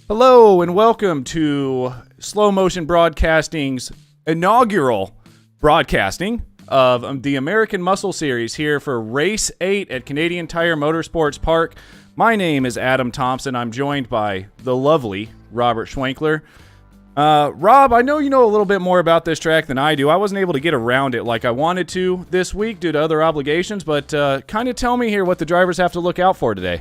Hello and welcome to Slow Motion Broadcasting's inaugural broadcasting of the American Muscle Series here for Race 8 at Canadian Tire Motorsports Park. My name is Adam Thompson. I'm joined by the lovely Robert Schwenkler. Rob, I know you know a little bit more about this track than I do. I wasn't able to get around it like I wanted to this week due to other obligations, but kind of tell me here what the drivers have to look out for today.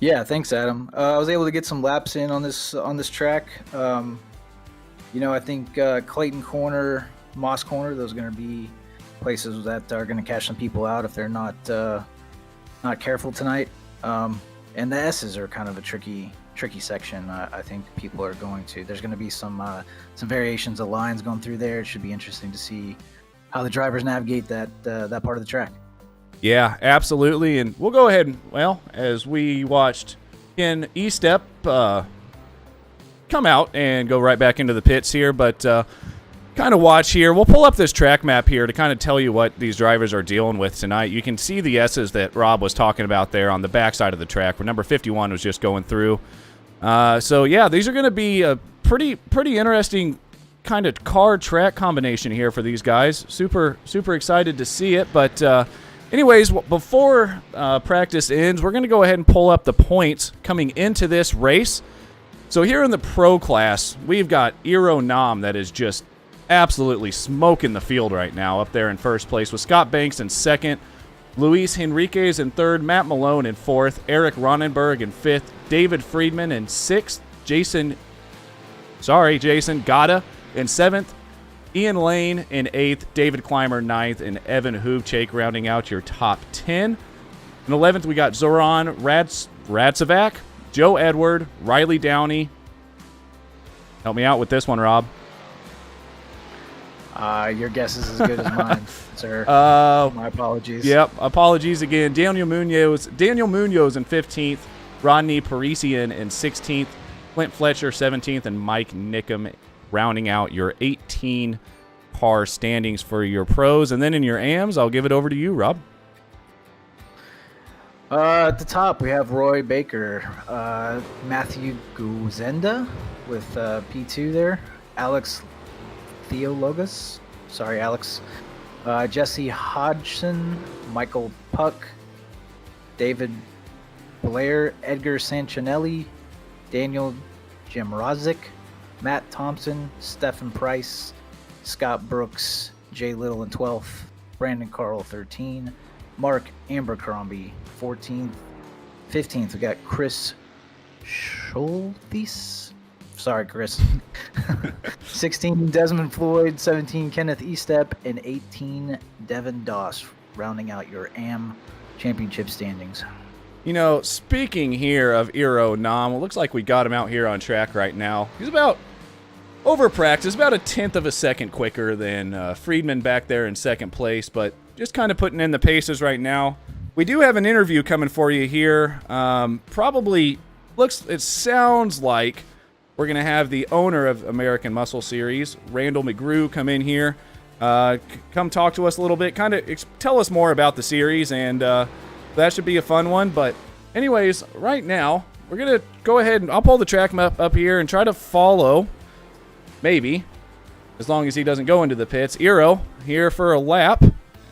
Yeah, thanks, Adam. I was able to get some laps in on this track. I think Clayton Corner, Moss Corner, those are going to be places that are going to catch some people out if they're not careful tonight. And the S's are kind of a tricky section. I think people are going to. There's going to be some variations of lines going through there. It should be interesting to see how the drivers navigate that part of the track. Yeah, absolutely. And we'll go ahead and, as we watched Ken Estep come out and go right back into the pits here, but kind of watch here. We'll pull up this track map here to kind of tell you what these drivers are dealing with tonight. You can see the S's that Rob was talking about there on the backside of the track where number 51 was just going through. So, yeah, these are going to be a pretty interesting kind of car-track combination here for these guys. Super excited to see it, but anyways, before practice ends, we're going to go ahead and pull up the points coming into this race. So here in the pro class, we've got Iro Nam that is just absolutely smoking the field right now up there in first place with Scott Banks in second, Luis Henriquez in third, Matt Malone in fourth, Eric Ronenberg in fifth, David Friedman in sixth, Jason Gata in seventh, Ian Lane in 8th, David Clymer 9th, and Evan Hubchak rounding out your top 10. In 11th, we got Zoran Radcevac, Joe Edward, Riley Downey. Help me out with this one, Rob. Your guess is as good as mine, sir. My apologies. Yep, apologies again. Daniel Munoz in 15th, Rodney Parisian in 16th, Clint Fletcher 17th, and Mike Nickham rounding out your 18 car standings for your pros. And then in your AMs, I'll give it over to you, Rob. At the top, we have Roy Baker, Matthew Guzenda with P2 there, Alex Theologos, Jesse Hodgson, Michael Puck, David Blair, Edgar Sanchinelli, Daniel Jemrozik, Matt Thompson, Stephen Price, Scott Brooks, Jay Little in 12th, Brandon Carl 13, Mark Abercrombie 14th, 15th we got Chris Schultes, sorry Chris, 16 Desmond Floyd, 17 Kenneth Estep, and 18 Devin Doss rounding out your AM championship standings. You know, speaking here of Iro Nam, it looks like we got him out here on track right now. He's about over practice, about a tenth of a second quicker than Friedman back there in second place, but just kind of putting in the paces right now. We do have an interview coming for you here. It sounds like we're going to have the owner of American Muscle Series, Randall McGrew, come in here, come talk to us a little bit, kind of tell us more about the series, and that should be a fun one. But anyways, right now, we're going to go ahead and I'll pull the track map up here and try to follow, maybe, as long as he doesn't go into the pits, Iro here for a lap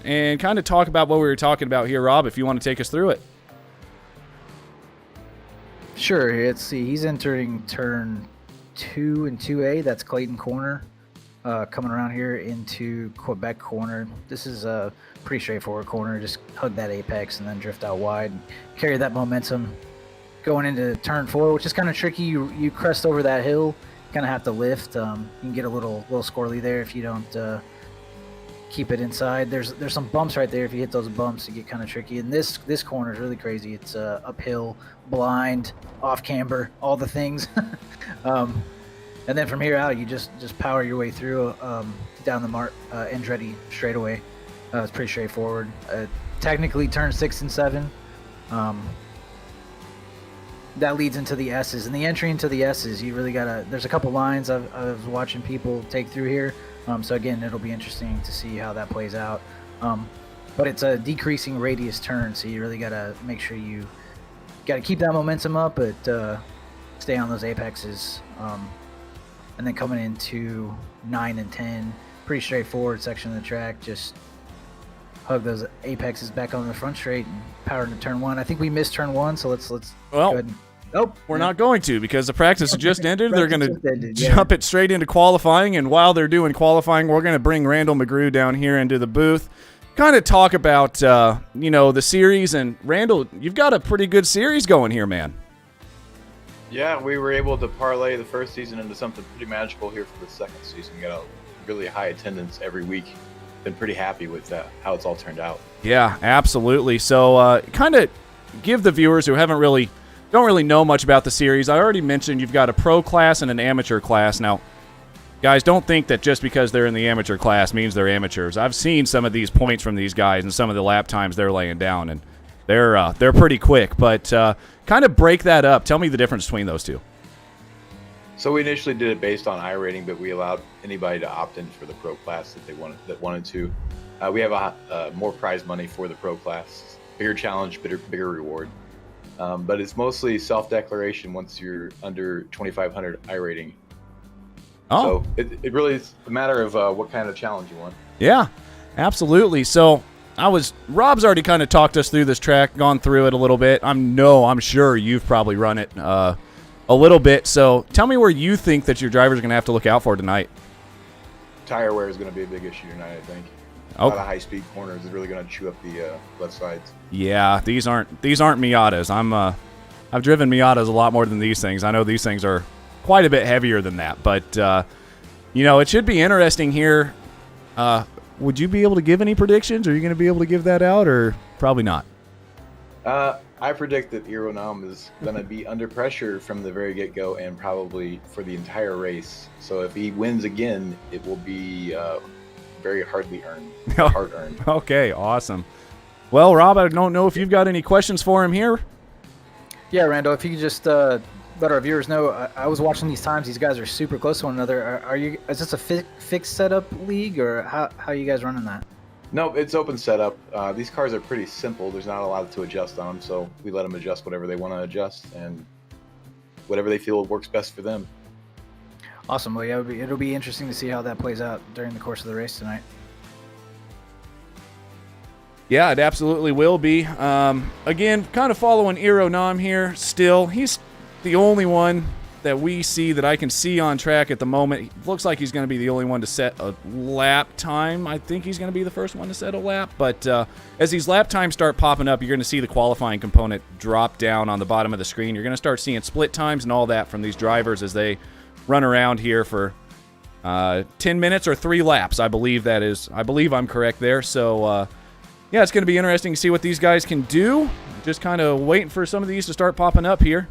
and kind of talk about what we were talking about here, Rob, if you want to take us through it. Sure. Let's see. He's entering turn 2 and 2A. That's Clayton Corner. Coming around here into Quebec Corner. This is a pretty straightforward corner. Just hug that apex and then drift out wide. Carry that momentum going into turn 4, which is kind of tricky. You crest over that hill. Kind of have to lift. You can get a little squirrely there if you don't keep it inside. There's some bumps right there. If you hit those bumps, it get kind of tricky. And this corner is really crazy. It's uphill, blind, off camber, all the things. And then from here out, you just power your way through down the Andretti straightaway. It's pretty straightforward. Technically, turn 6 and 7. That leads into the S's. And the entry into the S's, you really gotta. There's a couple lines I was watching people take through here. So again, it'll be interesting to see how that plays out. But it's a decreasing radius turn, so you really gotta make sure you gotta keep that momentum up. But stay on those apexes. And then coming into 9 and 10, pretty straightforward section of the track. Just hug those apexes back on the front straight and power into turn 1. I think we missed turn 1, so let's well, go ahead and, we're not going to, because the practice just ended. They're going to yeah. jump it straight into qualifying, and while they're doing qualifying, we're going to bring Randall McGrew down here into the booth, kind of talk about the series. And Randall, you've got a pretty good series going here, man. Yeah, we were able to parlay the first season into something pretty magical here for the second season. We got a really high attendance every week. Been pretty happy with how it's all turned out. Yeah, absolutely. So kind of give the viewers who don't really know much about the series. I already mentioned you've got a pro class and an amateur class. Now, guys, don't think that just because they're in the amateur class means they're amateurs. I've seen some of these points from these guys and some of the lap times they're laying down, and they're pretty quick. But kind of break that up. Tell me the difference between those two. So we initially did it based on iRating, but we allowed anybody to opt in for the pro class that wanted to. We have more prize money for the pro class, bigger challenge, bigger reward. But it's mostly self-declaration once you're under 2,500 iRating. Oh. So it really is a matter of what kind of challenge you want. Yeah, absolutely. So Rob's already kind of talked us through this track, gone through it a little bit. I'm sure you've probably run it a little bit. So tell me where you think that your drivers are going to have to look out for tonight. Tire wear is going to be a big issue tonight, I think. A lot of high-speed corners is really going to chew up the left sides. Yeah, these aren't Miatas. I've driven Miatas a lot more than these things. I know these things are quite a bit heavier than that, but it should be interesting here. Would you be able to give any predictions? Are you going to be able to give that out, or probably not? I predict that Ironam is going to be under pressure from the very get-go and probably for the entire race. So if he wins again, it will be very hard-earned. Okay, awesome. Well, Rob, I don't know if you've got any questions for him here. Yeah, Randall, if you could just let our viewers know, I was watching these times. These guys are super close to one another. Is this a fixed setup league, or how are you guys running that? No, it's open setup. These cars are pretty simple. There's not a lot to adjust on them, so we let them adjust whatever they want to adjust and whatever they feel works best for them. Awesome. Well, yeah, it'll be interesting to see how that plays out during the course of the race tonight. Yeah, it absolutely will be. Again, kind of following Ironam here still. He's the only one that we see that I can see on track at the moment. It looks like he's going to be the only one to set a lap time. I think he's going to be the first one to set a lap. But as these lap times start popping up, you're going to see the qualifying component drop down on the bottom of the screen. You're going to start seeing split times and all that from these drivers as they run around here for 10 minutes or 3 laps. I believe I'm correct there. So, yeah, it's going to be interesting to see what these guys can do. Just kind of waiting for some of these to start popping up here.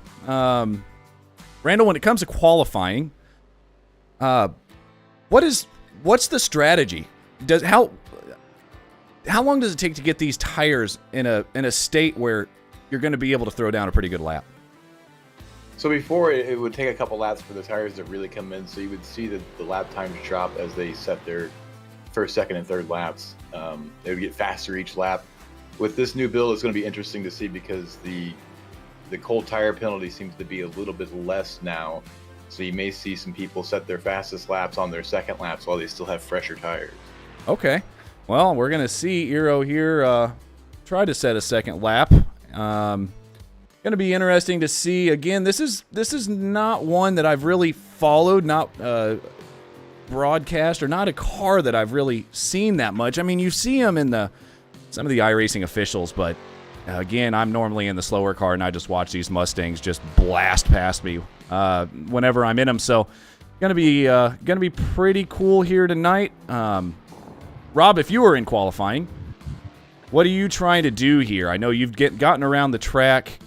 Randall, when it comes to qualifying, what's the strategy? How long does it take to get these tires in a state where you're going to be able to throw down a pretty good lap? So before, it would take a couple laps for the tires to really come in, so you would see the lap times drop as they set their first, second, and third laps. They would get faster each lap. With this new build, it's going to be interesting to see because the cold tire penalty seems to be a little bit less now. So you may see some people set their fastest laps on their second laps while they still have fresher tires. Okay. Well, we're going to see Eero here try to set a second lap. Going to be interesting to see. Again, this is not one that I've really followed, not broadcast, or not a car that I've really seen that much. I mean, you see them in some of the iRacing officials, but again, I'm normally in the slower car, and I just watch these Mustangs just blast past me whenever I'm in them. So, gonna be pretty cool here tonight. Rob, if you were in qualifying, what are you trying to do here? I know you've gotten around the track.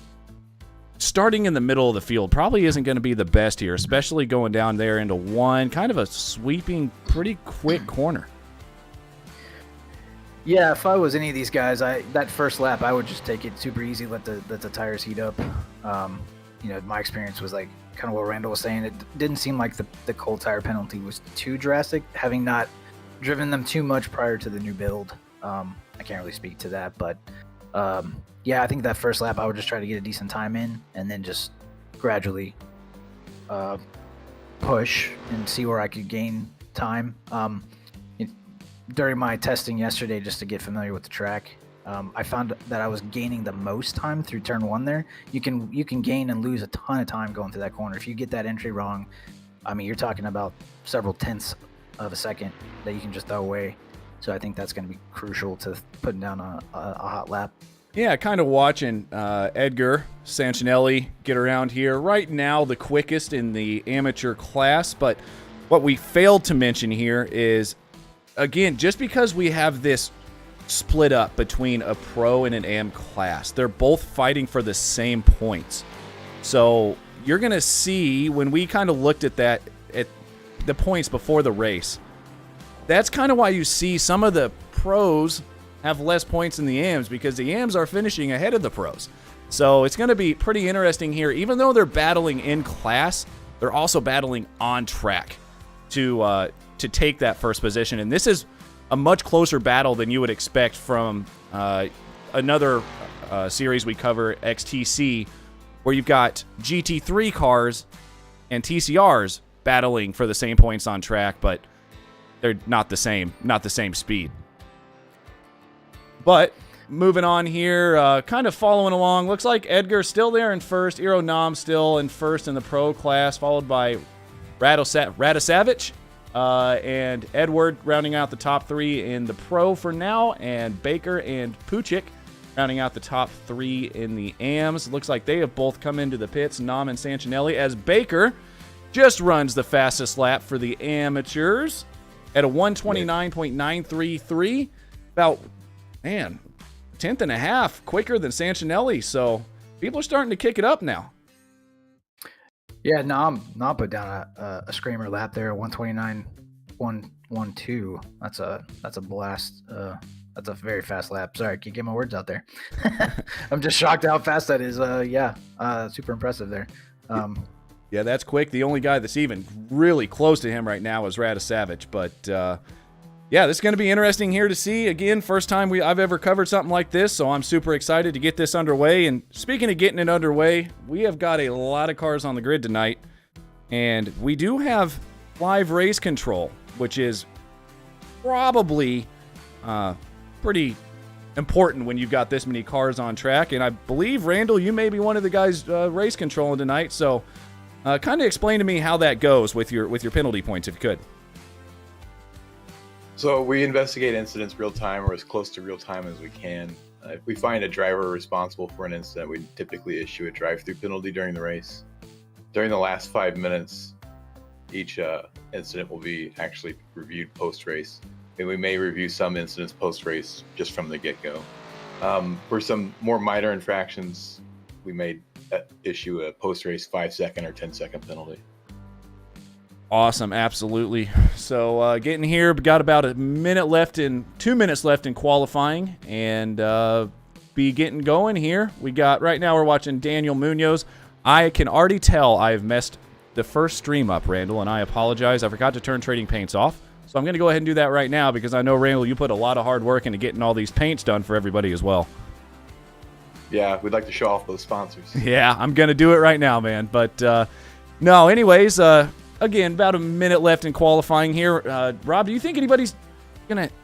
Starting in the middle of the field probably isn't going to be the best here, especially going down there into one, kind of a sweeping, pretty quick corner. Yeah, if I was any of these guys, that first lap, I would just take it super easy, let the tires heat up. My experience was like kind of what Randall was saying. It didn't seem like the cold tire penalty was too drastic, having not driven them too much prior to the new build. I can't really speak to that, but yeah, I think that first lap I would just try to get a decent time in, and then just gradually push and see where I could gain time. During my testing yesterday, just to get familiar with the track, I found that I was gaining the most time through turn 1 there. You can gain and lose a ton of time going through that corner. If you get that entry wrong, I mean, you're talking about several tenths of a second that you can just throw away. So I think that's going to be crucial to putting down a hot lap. Yeah, kind of watching Edgar Sancinelli get around here. Right now, the quickest in the amateur class, but what we failed to mention here is, again, just because we have this split up between a pro and an AM class, they're both fighting for the same points. So you're going to see, when we kind of looked at that, at the points before the race, that's kind of why you see some of the pros have less points than the AMs, because the AMs are finishing ahead of the pros. So it's going to be pretty interesting here. Even though they're battling in class, they're also battling on track to take that first position. And this is a much closer battle than you would expect from another series we cover, XTC, where you've got GT3 cars and TCRs battling for the same points on track, but they're not the same speed. But moving on here, kind of following along. Looks like Edgar's still there in first. Iro Nam still in first in the pro class, followed by Radosavich and Edward rounding out the top 3 in the pro for now, and Baker and Puchik rounding out the top 3 in the AMs. Looks like they have both come into the pits, Nam and Sancinelli, as Baker just runs the fastest lap for the amateurs at a 129.933. About, man, 10th and a half quicker than Sancinelli. So people are starting to kick it up now. Yeah, Nam put down a screamer lap there, 129.112. That's a blast. That's a very fast lap. Sorry, I can't get my words out there. I'm just shocked how fast that is. Super impressive there. Yeah, that's quick. The only guy that's even really close to him right now is Radosavich. But, yeah, this is going to be interesting here to see. Again, first time I've ever covered something like this, so I'm super excited to get this underway. And speaking of getting it underway, we have got a lot of cars on the grid tonight. And we do have live race control, which is probably pretty important when you've got this many cars on track. And I believe, Randall, you may be one of the guys race controlling tonight, so kind of explain to me how that goes with your penalty points, if you could. So we investigate incidents real time, or as close to real time as we can. If we find a driver responsible for an incident, we typically issue a drive-through penalty during the race. During the last 5 minutes, each incident will be actually reviewed post-race. And we may review some incidents post-race just from the get-go. For some more minor infractions, we may issue a post-race 5-second or 10-second penalty. Awesome, absolutely. So getting here, got about 2 minutes left in qualifying, and be getting going here. Right now we're watching Daniel Munoz. I can already tell I've messed the first stream up, Randall, and I apologize. I forgot to turn trading paints off. So I'm going to go ahead and do that right now, because I know, Randall, you put a lot of hard work into getting all these paints done for everybody as well. Yeah, we'd like to show off those sponsors. Yeah, I'm going to do it right now, man. But no, anyways, again, about 1 minute left in qualifying here. Rob, do you think anybody's going to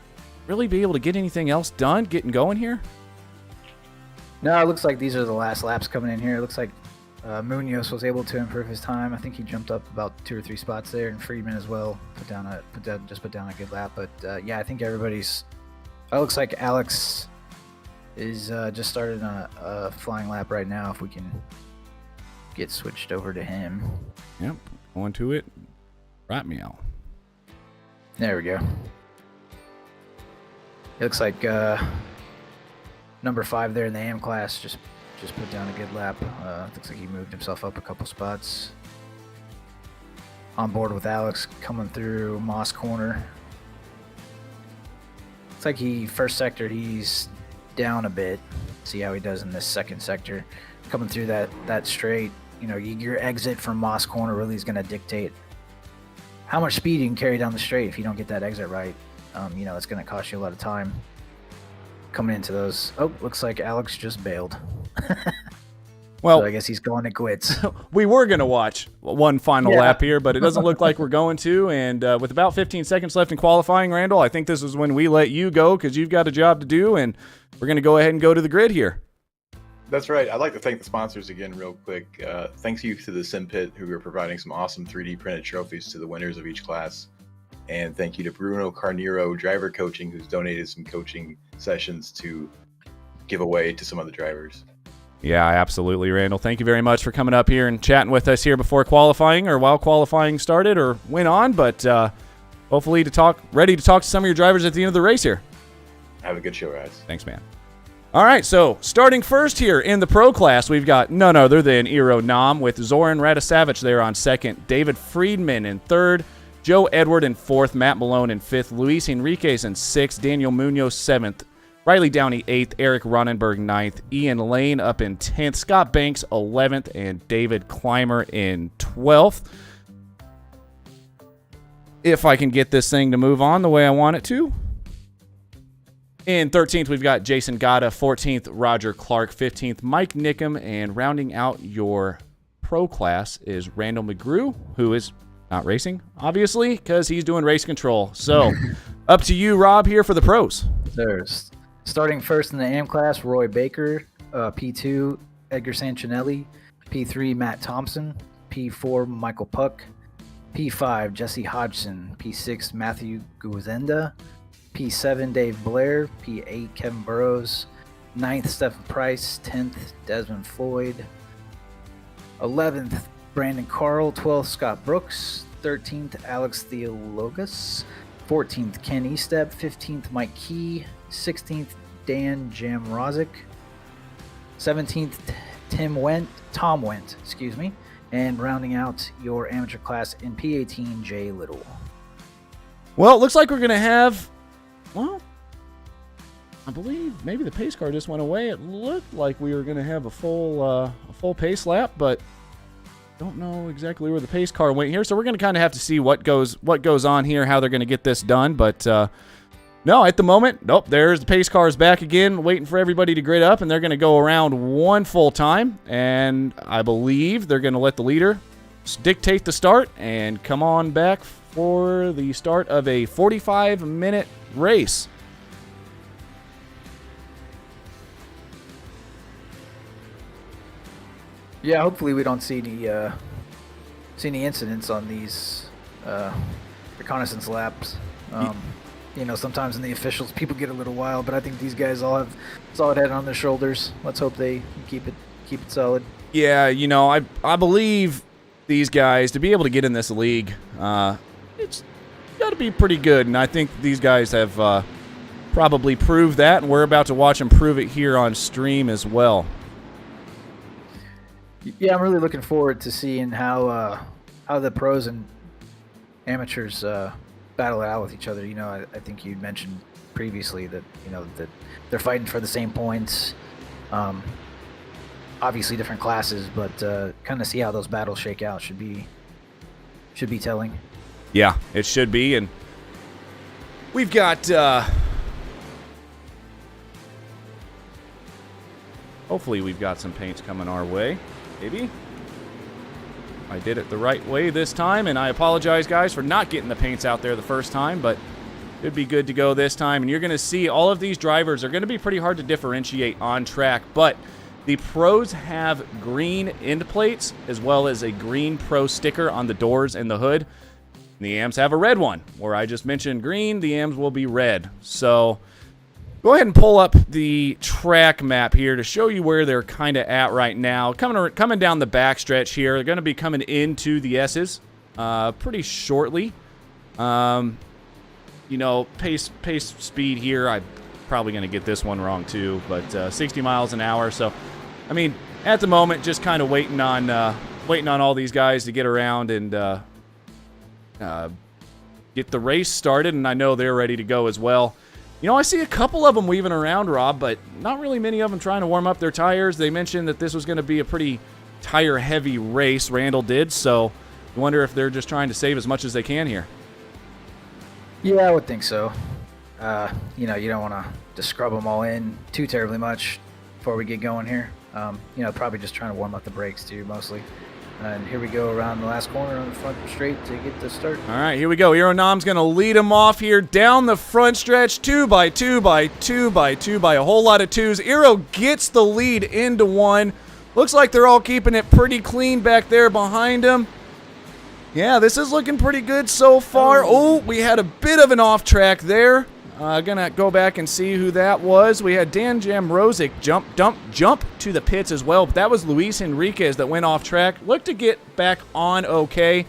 really be able to get anything else done, getting going here? No, it looks like these are the last laps coming in here. It looks like Munoz was able to improve his time. I think he jumped up about 2 or 3 spots there, and Friedman as well put down a good lap. But yeah, I think everybody's. It looks like Alex is just started a flying lap right now. If we can get switched over to him. Yep, going to it. Right meow. There we go. It looks like number 5 there in the AM class just put down a good lap. Looks like he moved himself up a couple spots. On board with Alex coming through Moss Corner. Looks like first sector, he's down a bit. See how he does in this second sector. Coming through that straight, your exit from Moss Corner really is going to dictate how much speed you can carry down the straight. If you don't get that exit right, it's going to cost you a lot of time coming into those. Oh, looks like Alex just bailed. Well, so I guess he's calling it quits. we were going to watch one final Yeah. lap here, but it doesn't look like we're going to. And with about 15 seconds left in qualifying, Randall, I think this is when we let you go because you've got a job to do, and we're going to go ahead and go to the grid here. That's right. I'd like to thank the sponsors again real quick. Thanks you to the Simpit, who are providing some awesome 3D printed trophies to the winners of each class. And thank you to Bruno Carneiro Driver Coaching, who's donated some coaching sessions to give away to some of the drivers. Yeah, absolutely, Randall. Thank you very much for coming up here and chatting with us here before qualifying or while qualifying started or went on. But hopefully ready to talk to some of your drivers at the end of the race here. Have a good show, guys. Thanks, man. All right, so starting first here in the pro class, we've got none other than Iro Nam with Zoran Radisavich there on second, David Friedman in third, Joe Edward in fourth, Matt Malone in fifth, Luis Enriquez in sixth, Daniel Munoz seventh, Riley Downey 8th, Eric Ronenberg 9th, Ian Lane up in 10th, Scott Banks 11th, and David Clymer in 12th. If I can get this thing to move on the way I want it to. In 13th, we've got Jason Gata, 14th, Roger Clark, 15th, Mike Nickham, and rounding out your pro class is Randall McGrew, who is not racing, obviously, because he's doing race control. So, up to you, Rob, here for the pros. There's starting first in the AM class, Roy Baker, P2, Edgar Sancinelli, P3, Matt Thompson, P4, Michael Puck, P5, Jesse Hodgson, P6, Matthew Guzenda, P7, Dave Blair, P8, Kevin Burrows, 9th, Stephen Price, 10th, Desmond Floyd, 11th, Brandon Carl, 12th, Scott Brooks, 13th, Alex Theologus, 14th, Ken Estep, 15th, Mike Key, 16th, Dan Jamrozik, 17th, Tom Wendt, and rounding out your amateur class in P18, Jay Little. Well, it looks like we're going to have, I believe maybe the pace car just went away. It looked like we were going to have a full pace lap, but don't know exactly where the pace car went here. So we're going to kind of have to see what goes on here, how they're going to get this done. But no, at the moment, there's the pace cars back again, waiting for everybody to grid up, and they're going to go around one full time. And I believe they're going to let the leader dictate the start and come on back for the start of a 45-minute race. Yeah, hopefully we don't see any incidents on these reconnaissance laps. Sometimes in the officials people get a little wild, but I think these guys all have solid head on their shoulders. Let's hope they keep it solid. Yeah, I believe these guys, to be able to get in this league, it's got to be pretty good, and I think these guys have probably proved that, and we're about to watch them prove it here on stream as well. Yeah, I'm really looking forward to seeing how the pros and amateurs battle it out with each other. I think you mentioned previously that that they're fighting for the same points. Obviously different classes, but kind of see how those battles shake out should be telling. Yeah, it should be, and we've got hopefully we've got some paints coming our way. Maybe. I did it the right way this time, and I apologize, guys, for not getting the paints out there the first time, but it'd be good to go this time. And you're going to see all of these drivers are going to be pretty hard to differentiate on track, but the pros have green end plates as well as a green pro sticker on the doors and the hood. And the AMs have a red one. Where I just mentioned green, the AMs will be red. So go ahead and pull up the track map here to show you where they're kind of at right now. Coming down the back stretch here. They're going to be coming into the S's pretty shortly. Pace speed here, I'm probably going to get this one wrong too, but 60 miles an hour. So, I mean, at the moment, just kind of waiting on all these guys to get around and get the race started, and I know they're ready to go as well. I see a couple of them weaving around, Rob, but not really many of them trying to warm up their tires. They mentioned that this was going to be a pretty tire-heavy race, Randall did, so I wonder if they're just trying to save as much as they can here. Yeah, I would think so. You don't want to scrub them all in too terribly much before we get going here. Probably just trying to warm up the brakes too, mostly. And here we go around the last corner on the front straight to get the start. All right, here we go. Aeronam's going to lead him off here down the front stretch, 2 by 2 by 2 by 2 by a whole lot of twos. Aero gets the lead into 1. Looks like they're all keeping it pretty clean back there behind him. Yeah, this is looking pretty good so far. Oh, we had a bit of an off track there. Gonna go back and see who that was. We had Dan Jamrozic jump to the pits as well, but that was Luis Enriquez that went off track. Looked to get back on okay.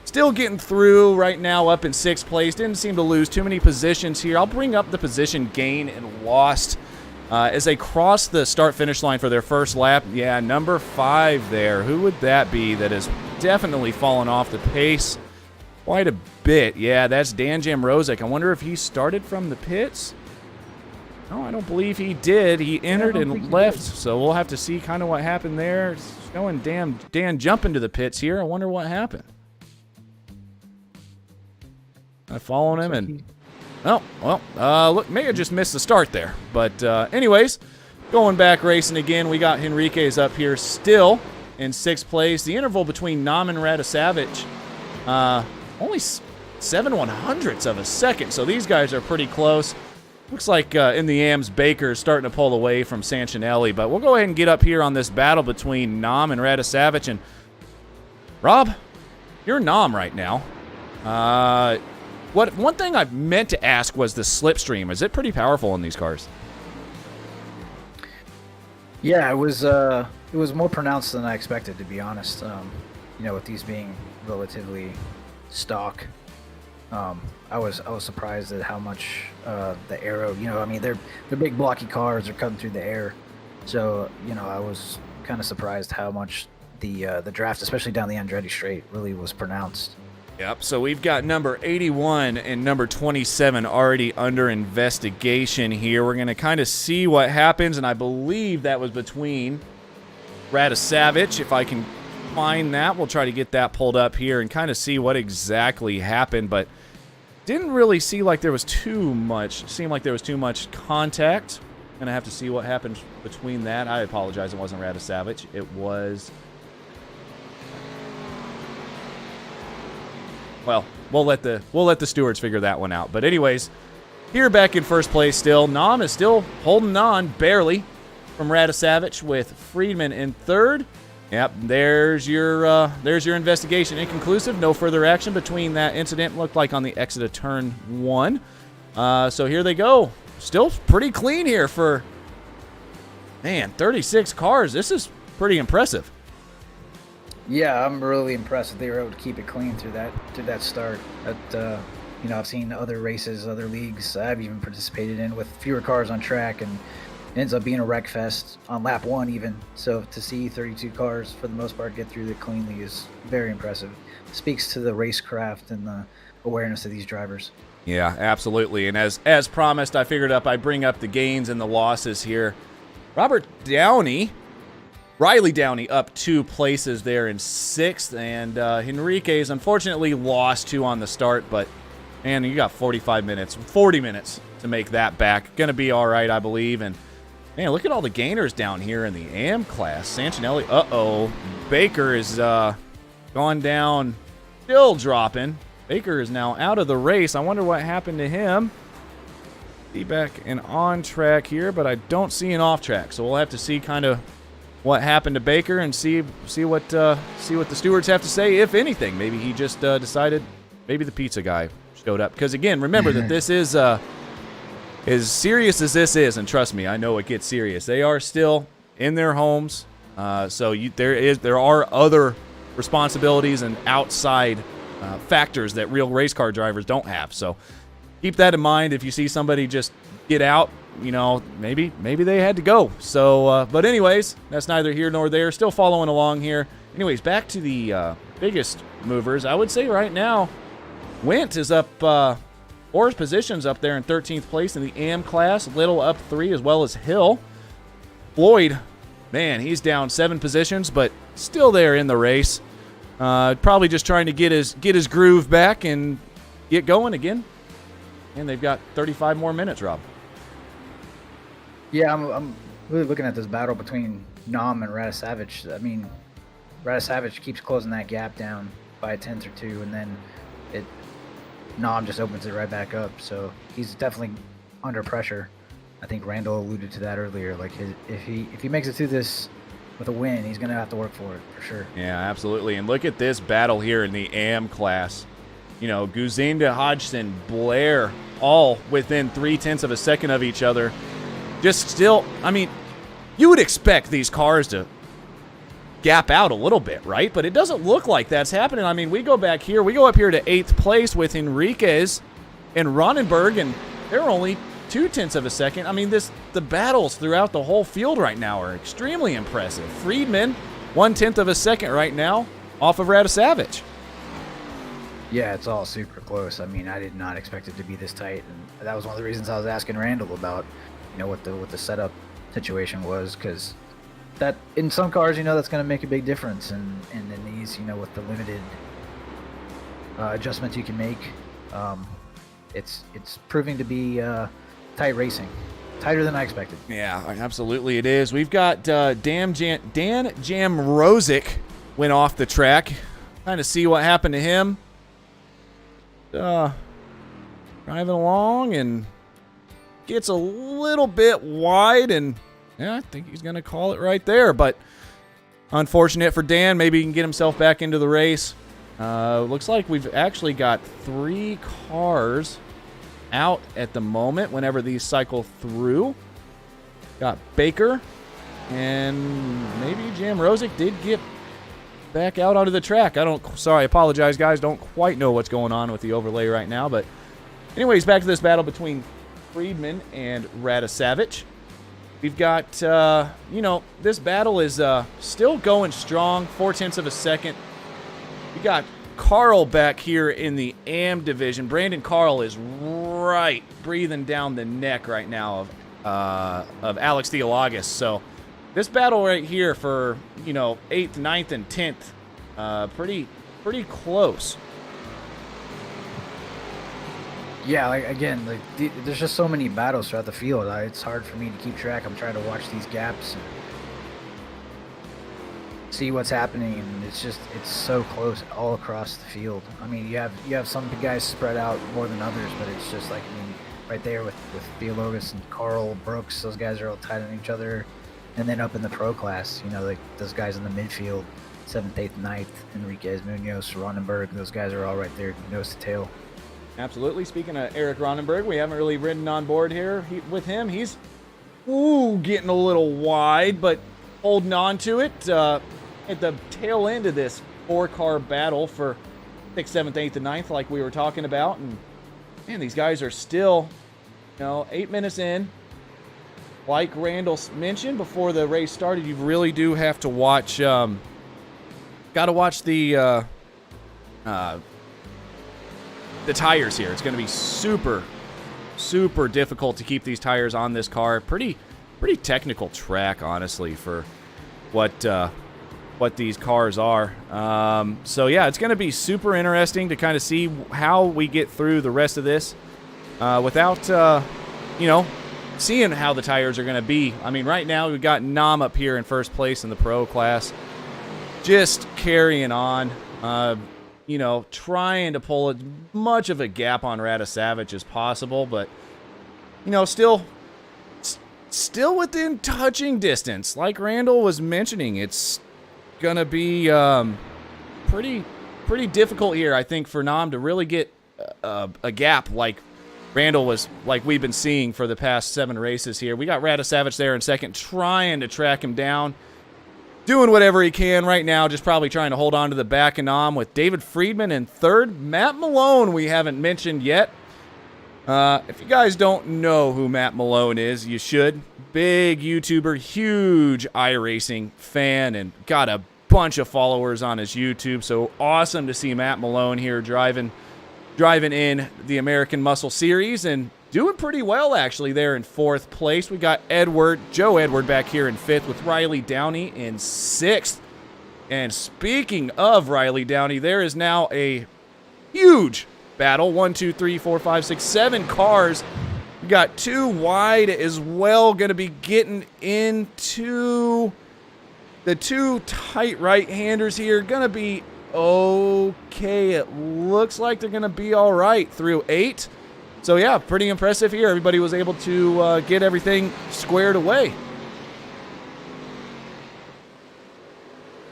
Still getting through right now, up in 6th place. Didn't seem to lose too many positions here. I'll bring up the position gain and lost as they crossed the start-finish line for their first lap. Yeah, number 5 there. Who would that be that has definitely fallen off the pace quite a bit? Yeah, that's Dan Jamrozic. I wonder if he started from the pits. No, I don't believe he did. He entered and left, so we'll have to see kind of what happened there. It's showing Dan jumping to the pits here. I wonder what happened. I following him, and oh, well, look, may have just missed the start there. But anyways, going back racing again, we got Henriquez up here still in 6th place. The interval between Nam and Radosavich, only 7/100ths of a second, so these guys are pretty close. Looks like in the AMS, Baker's starting to pull away from Sancinelli, but we'll go ahead and get up here on this battle between Nam and Radosavich. And Rob, you're Nam right now. One thing I've meant to ask was the slipstream. Is it pretty powerful in these cars? Yeah, it was more pronounced than I expected, to be honest. With these being relatively stock, I was surprised at how much the aero. They're big blocky cars. They're cutting through the air, so I was kind of surprised how much the draft, especially down the Andretti straight, really was pronounced. Yep, so we've got number 81 and number 27 already under investigation here. We're going to kind of see what happens, and I believe that was between Radosavich. If I can find that, we'll try to get that pulled up here and kind of see what exactly happened, but didn't really seem like there was too much contact. Going to have to see what happened between that. I apologize, it wasn't Radosavich. It was... Well, we'll let the stewards figure that one out. But anyways, here back in 1st place still. Nam is still holding on, barely, from Radosavich with Friedman in 3rd. Yep, there's your investigation inconclusive. No further action between that incident. Looked like on the exit of turn 1. So here they go. Still pretty clean here for, 36 cars. This is pretty impressive. Yeah, I'm really impressed that they were able to keep it clean through that start. I've seen other races, other leagues I've even participated in with fewer cars on track, and it ends up being a wreck fest on lap 1 even. So to see 32 cars for the most part get through it cleanly is very impressive. Speaks to the racecraft and the awareness of these drivers. Yeah, absolutely. And as promised, I figured I'd bring up the gains and the losses here. Riley Downey up 2 places there in 6th, and Henriquez unfortunately lost 2 on the start, but man, you got 40 minutes to make that back. Gonna be all right, I believe. And man, look at all the gainers down here in the AM class. Sancinelli, Baker is gone down, still dropping. Baker is now out of the race. I wonder what happened to him. Be back and on track here, but I don't see an off track, so we'll have to see kind of what happened to Baker and see what the stewards have to say, if anything. Maybe he just decided, maybe the pizza guy showed up. Because again, remember that this is as serious as this is, and trust me, I know it gets serious. They are still in their homes, so there are other responsibilities and outside factors that real race car drivers don't have. So keep that in mind. If you see somebody just get out, maybe they had to go. So, but anyways, that's neither here nor there. Still following along here. Anyways, back to the biggest movers. I would say right now, Wint is up 4 positions up there in 13th place in the AM class. Little up 3, as well as Hill. Floyd, man, he's down 7 positions, but still there in the race. Probably just trying to get his groove back and get going again. And they've got 35 more minutes, Rob. Yeah, I'm really looking at this battle between Nom and Radisavage, I mean, Radisavage keeps closing that gap down by a tenth or two, and then Nom just opens it right back up. So he's definitely under pressure. I think Randall alluded to that earlier. Like if he makes it through this with a win, he's gonna have to work for it for sure. Yeah, absolutely. And look at this battle here in the AM class. You know, Guzinda, Hodgson, Blair, all within 0.3 of a second of each other. Just still, I mean, you would expect these cars to gap out a little bit, right? But it doesn't look like that's happening. I mean, we go back here, we go up here to 8th place with Enriquez and Ronenberg, and they're only 0.2 of a second. I mean, the battles throughout the whole field right now are extremely impressive. Friedman, 0.1 of a second right now off of Radisavage. Yeah, it's all super close. I mean, I did not expect it to be this tight, and that was one of the reasons I was asking Randall about, you know, what the setup situation was, because that in some cars, you know, that's going to make a big difference, and in these, you know, with the limited adjustments you can make, it's proving to be tight racing, tighter than I expected. Yeah, absolutely it is. We've got Dan Jamrozic went off the track. Trying to see what happened to him. Driving along and gets a little bit wide, and yeah, I think he's going to call it right there. But unfortunate for Dan. Maybe he can get himself back into the race. Looks like we've actually got 3 cars out at the moment whenever these cycle through. Got Baker, and maybe Jamrozic did get back out onto the track. I apologize, guys. Don't quite know what's going on with the overlay right now. But anyways, back to this battle between Friedman and Radisavage. We've got, you know, this battle is still going strong, 0.4 of a second. We got Carl back here in the AM division. Brandon Carl is right breathing down the neck right now of Alex Theologis. So this battle right here for, you know, 8th, 9th, and 10th, pretty close. Yeah, there's just so many battles throughout the field. It's hard for me to keep track. I'm trying to watch these gaps and see what's happening, and it's so close all across the field. I mean, you have some guys spread out more than others, but it's just like, I mean, right there with Theologis and Carl Brooks, those guys are all tight on each other. And then up in the pro class, you know, like those guys in the midfield, 7th, 8th, 9th, Enriquez, Munoz, Ronenberg, those guys are all right there, nose to tail. Absolutely. Speaking of Eric Ronenberg, we haven't really ridden on board here with him. He's getting a little wide, but holding on to it at the tail end of this 4-car battle for 6th, 7th, 8th, and 9th, like we were talking about. And man, these guys are still, you know, 8 minutes in. Like Randall mentioned before the race started, you really do have to watch. Got to watch the tires here. It's going to be super, super difficult to keep these tires on this car. Pretty technical track, honestly, for what these cars are. So yeah, it's going to be super interesting to kind of see how we get through the rest of this without, you know, seeing how the tires are going to be. I mean, right now we've got Nam up here in first place in the pro class, just carrying on. You know, trying to pull as much of a gap on Radisavage as possible, but, you know, still within touching distance. Like Randall was mentioning, it's gonna be pretty difficult here, I think, for Nam to really get a gap like Randall was, like we've been seeing for the past 7 races here. We got Radisavage there in second, trying to track him down. Doing whatever he can right now, just probably trying to hold on to the back of Nam with David Friedman in third. Matt Malone we haven't mentioned yet. If you guys don't know who Matt Malone is, you should. Big YouTuber, huge iRacing fan, and got a bunch of followers on his YouTube. So awesome to see Matt Malone here driving in the American Muscle Series and doing pretty well, actually, there in 4th place. We got Joe Edward back here in 5th with Riley Downey in 6th. And speaking of Riley Downey, there is now a huge battle. 1, 2, 3, 4, 5, 6, 7 cars. We got 2 wide as well. Going to be getting into The two tight right-handers here going to be okay. It looks like they're going to be all right through 8. So, yeah, pretty impressive here. Everybody was able to get everything squared away.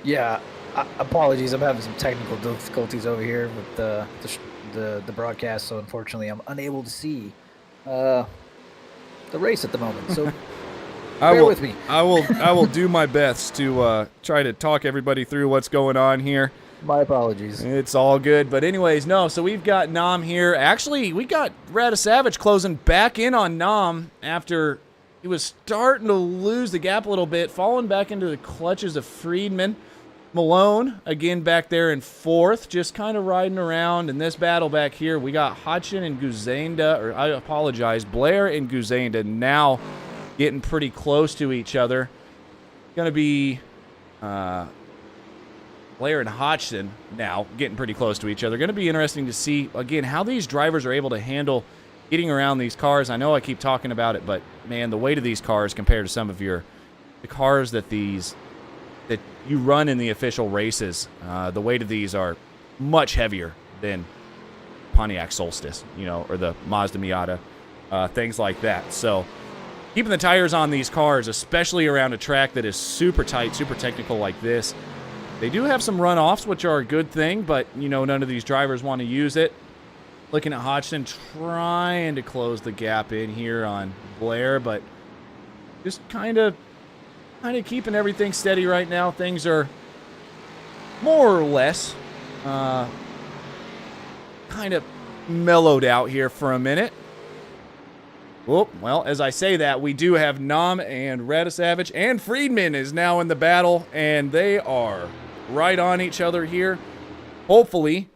Yeah, apologies. I'm having some technical difficulties over here with the broadcast, so unfortunately I'm unable to see the race at the moment. So bear with me. I will do my best to try to talk everybody through what's going on here. My apologies. It's all good. But anyways, no, so we've got Nam here. Actually, we got Radisavage closing back in on Nam after he was starting to lose the gap a little bit, falling back into the clutches of Friedman. Malone, again, back there in 4th, just kind of riding around. In this battle back here, we got Hutchin and Guzenda, or I apologize, Blair and Guzenda now getting pretty close to each other. Going to be Blair and Hodgson now getting pretty close to each other. Going to be interesting to see, again, how these drivers are able to handle getting around these cars. I know I keep talking about it, but, man, the weight of these cars compared to some of the cars that you run in the official races, the weight of these are much heavier than Pontiac Solstice, or the Mazda Miata, things like that. So keeping the tires on these cars, especially around a track that is super tight, super technical like this, they do have some runoffs, which are a good thing, but, none of these drivers want to use it. Looking at Hodgson trying to close the gap in here on Blair, but just kind of keeping everything steady right now. Things are more or less kind of mellowed out here for a minute. Oh, well, as I say that, we do have Nam and Radisavage, and Friedman is now in the battle, and they are right on each other here. Hopefully,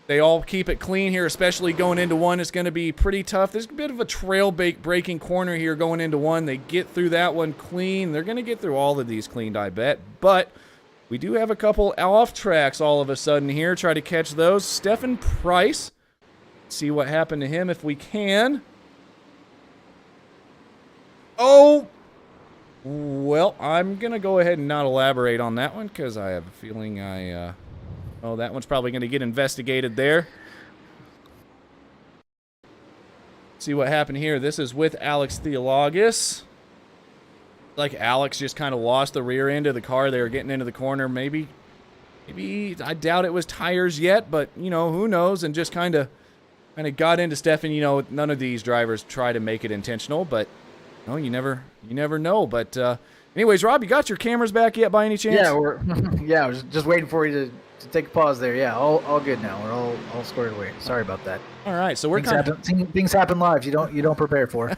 they all keep it clean here, especially going into 1. It's going to be pretty tough. There's a bit of a trail breaking corner here going into 1. They get through that one clean. They're going to get through all of these cleaned, I bet. But we do have a couple off tracks all of a sudden here. Try to catch those. Stephen Price. See what happened to him if we can. Oh! Well, I'm going to go ahead and not elaborate on that one because I have a feeling oh, that one's probably going to get investigated there. See what happened here. This is with Alex Theologus. Like Alex just kind of lost the rear end of the car. They were getting into the corner. Maybe I doubt it was tires yet, but, who knows? And just kind of got into Stefan. None of these drivers try to make it intentional, but you never know. But anyways, Rob, you got your cameras back yet by any chance? Yeah, I was just waiting for you to take a pause there. Yeah, all good now. We're all squared away. Sorry about that. All right, so things happen live. You don't prepare for.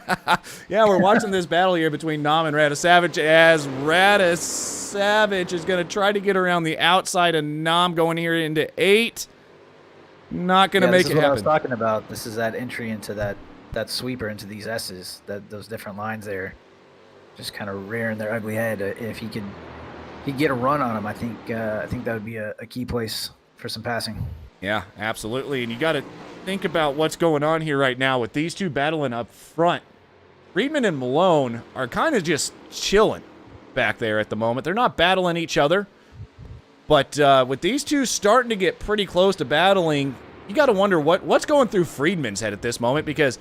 Yeah, we're watching this battle here between Nam and Radisavage as Radisavage is going to try to get around the outside of Nam going here into 8. Not going to make it happen. This is what I was talking about. This is that entry into that sweeper into these S's, those different lines there, just kind of rearing their ugly head. If he could get a run on him, I think that would be a key place for some passing. Yeah, absolutely. And you got to think about what's going on here right now with these two battling up front. Friedman and Malone are kind of just chilling back there at the moment. They're not battling each other. But with these two starting to get pretty close to battling, you got to wonder what's going through Friedman's head at this moment, because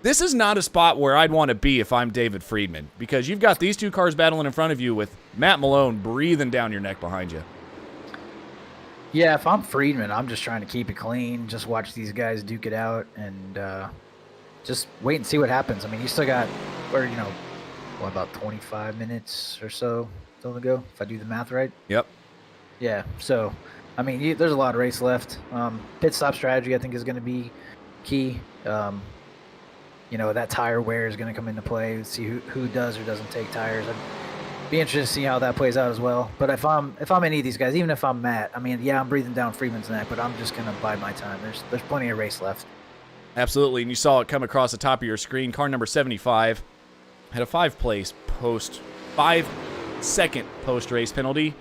this is not a spot where I'd want to be if I'm David Friedman, because you've got these two cars battling in front of you with Matt Malone breathing down your neck behind you. Yeah, if I'm Friedman, I'm just trying to keep it clean, just watch these guys duke it out, and just wait and see what happens. I mean, you still got, about 25 minutes or so still to go, if I do the math right? Yep. Yeah, so, I mean, there's a lot of race left. Pit stop strategy, I think, is going to be key. That tire wear is going to come into play. See who does or doesn't take tires. I'd be interested to see how that plays out as well. But if I'm any of these guys, even if I'm Matt, I mean, yeah, I'm breathing down Freeman's neck, but I'm just going to bide my time. There's plenty of race left. Absolutely, and you saw it come across the top of your screen. Car number 75 had a 5-second post-race penalty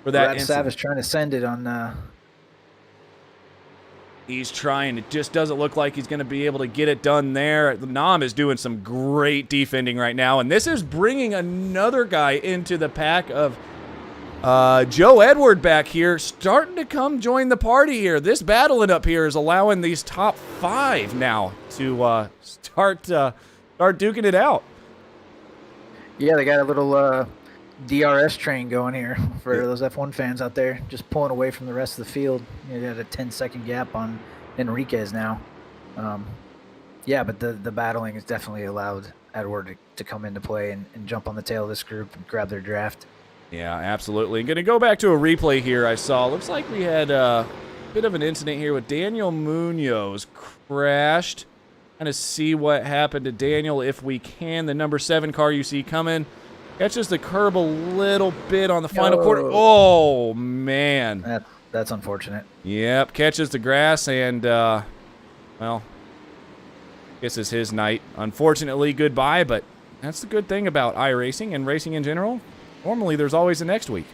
for that incident. Savage trying to send it on He's trying. It just doesn't look like he's going to be able to get it done there. Nam is doing some great defending right now, and this is bringing another guy into the pack of Joe Edward back here, starting to come join the party here. This battling up here is allowing these top 5 now to start duking it out. Yeah, they got a little DRS train going here for those F1 fans out there, just pulling away from the rest of the field. You got a 10-second gap on Enriquez now. Yeah, but the battling has definitely allowed Edward to come into play and jump on the tail of this group and grab their draft. Yeah, absolutely. Going to go back to a replay here I saw. Looks like we had a bit of an incident here with Daniel Munoz crashed. Kind of see what happened to Daniel if we can. The number 7 car you see coming. Catches the curb a little bit on the final quarter. Oh, man. That's unfortunate. Yep, catches the grass and, well, this is his night. Unfortunately, goodbye, but that's the good thing about iRacing and racing in general. Normally, there's always the next week.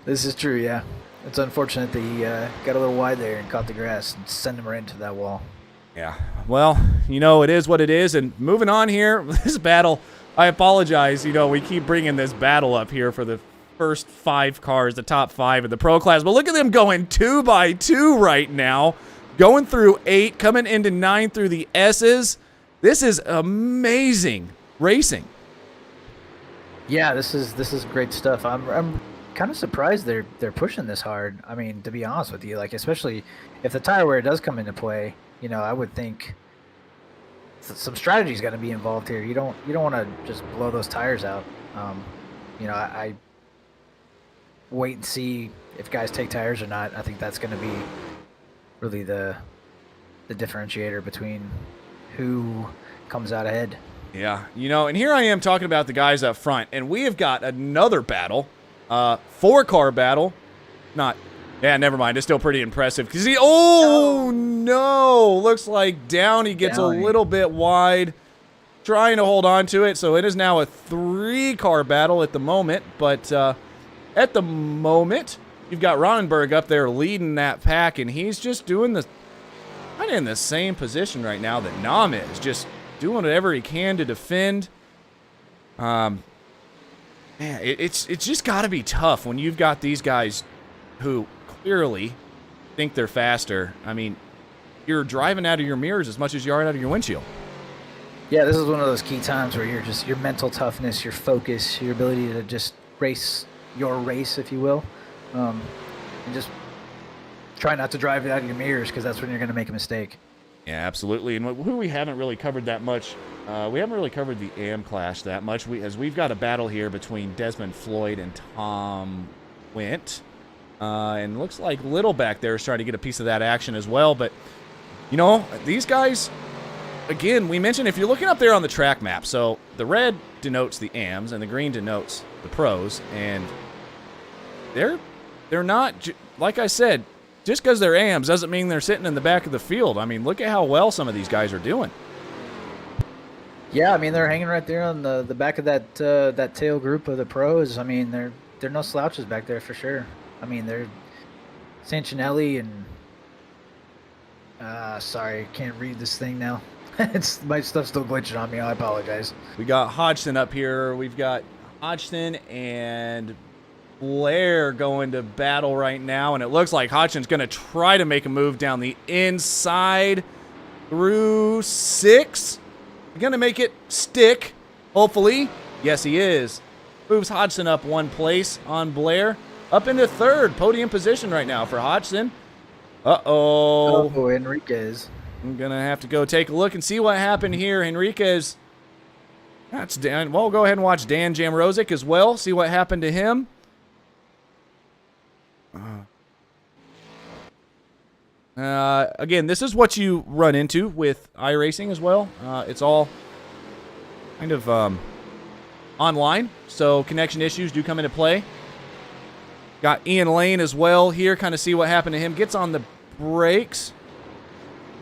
This is true, yeah. It's unfortunate that he got a little wide there and caught the grass and sent him right into that wall. Yeah, well, it is what it is. And moving on here, this battle, I apologize. We keep bringing this battle up here for the first 5 cars, the top 5 of the Pro class. But look at them going 2 by 2 right now, going through 8, coming into 9 through the S's. This is amazing racing. Yeah, this is great stuff. I'm kind of surprised they're pushing this hard. I mean, to be honest with you, like especially if the tire wear does come into play, I would think some strategy's got to be involved here. You don't want to just blow those tires out. I wait and see if guys take tires or not. I think that's going to be really the differentiator between who comes out ahead. Yeah, and here I am talking about the guys up front, and we have got another battle, 4-car battle. Never mind. It's still pretty impressive because no, looks like Downey gets a little bit wide, trying to hold on to it. So it is now a 3-car battle at the moment, but at the moment you've got Ronenberg up there leading that pack, and he's just doing kind of in the same position right now that Nam is, just doing whatever he can to defend. Man, it's just got to be tough when you've got these guys who clearly think they're faster. I mean, you're driving out of your mirrors as much as you are out of your windshield. Yeah, this is one of those key times where your mental toughness, your focus, your ability to just race your race, if you will, and just try not to drive it out of your mirrors because that's when you're going to make a mistake. Yeah, absolutely. And who we haven't really covered that much, we haven't really covered the AM Clash that much. We've got a battle here between Desmond Floyd and Tom Wint. And looks like Little back there is trying to get a piece of that action as well. But, these guys, again, we mentioned if you're looking up there on the track map, so the red denotes the AMs and the green denotes the pros. And they're not, like I said, just because they're AMs doesn't mean they're sitting in the back of the field. I mean, look at how well some of these guys are doing. Yeah, I mean, they're hanging right there on the back of that tail group of the pros. I mean, they're no slouches back there for sure. I mean, they're Sancinelli and sorry, can't read this thing now. My stuff's still glitching on me. I apologize. We got Hodgson up here. We've got Hodgson and Blair going to battle right now, and it looks like Hodgson's going to try to make a move down the inside through 6. Going to make it stick, hopefully. Yes, he is. Moves Hodgson up 1 place on Blair. Up into 3rd, podium position right now for Hodgson. Uh-oh. Oh, Enriquez. I'm going to have to go take a look and see what happened here. Enriquez, that's Dan. Well, we'll go ahead and watch Dan Jamrozic as well, see what happened to him. Again, this is what you run into with iRacing as well. It's all kind of online, so connection issues do come into play. Got Ian Lane as well here, kind of see what happened to him. Gets on the brakes.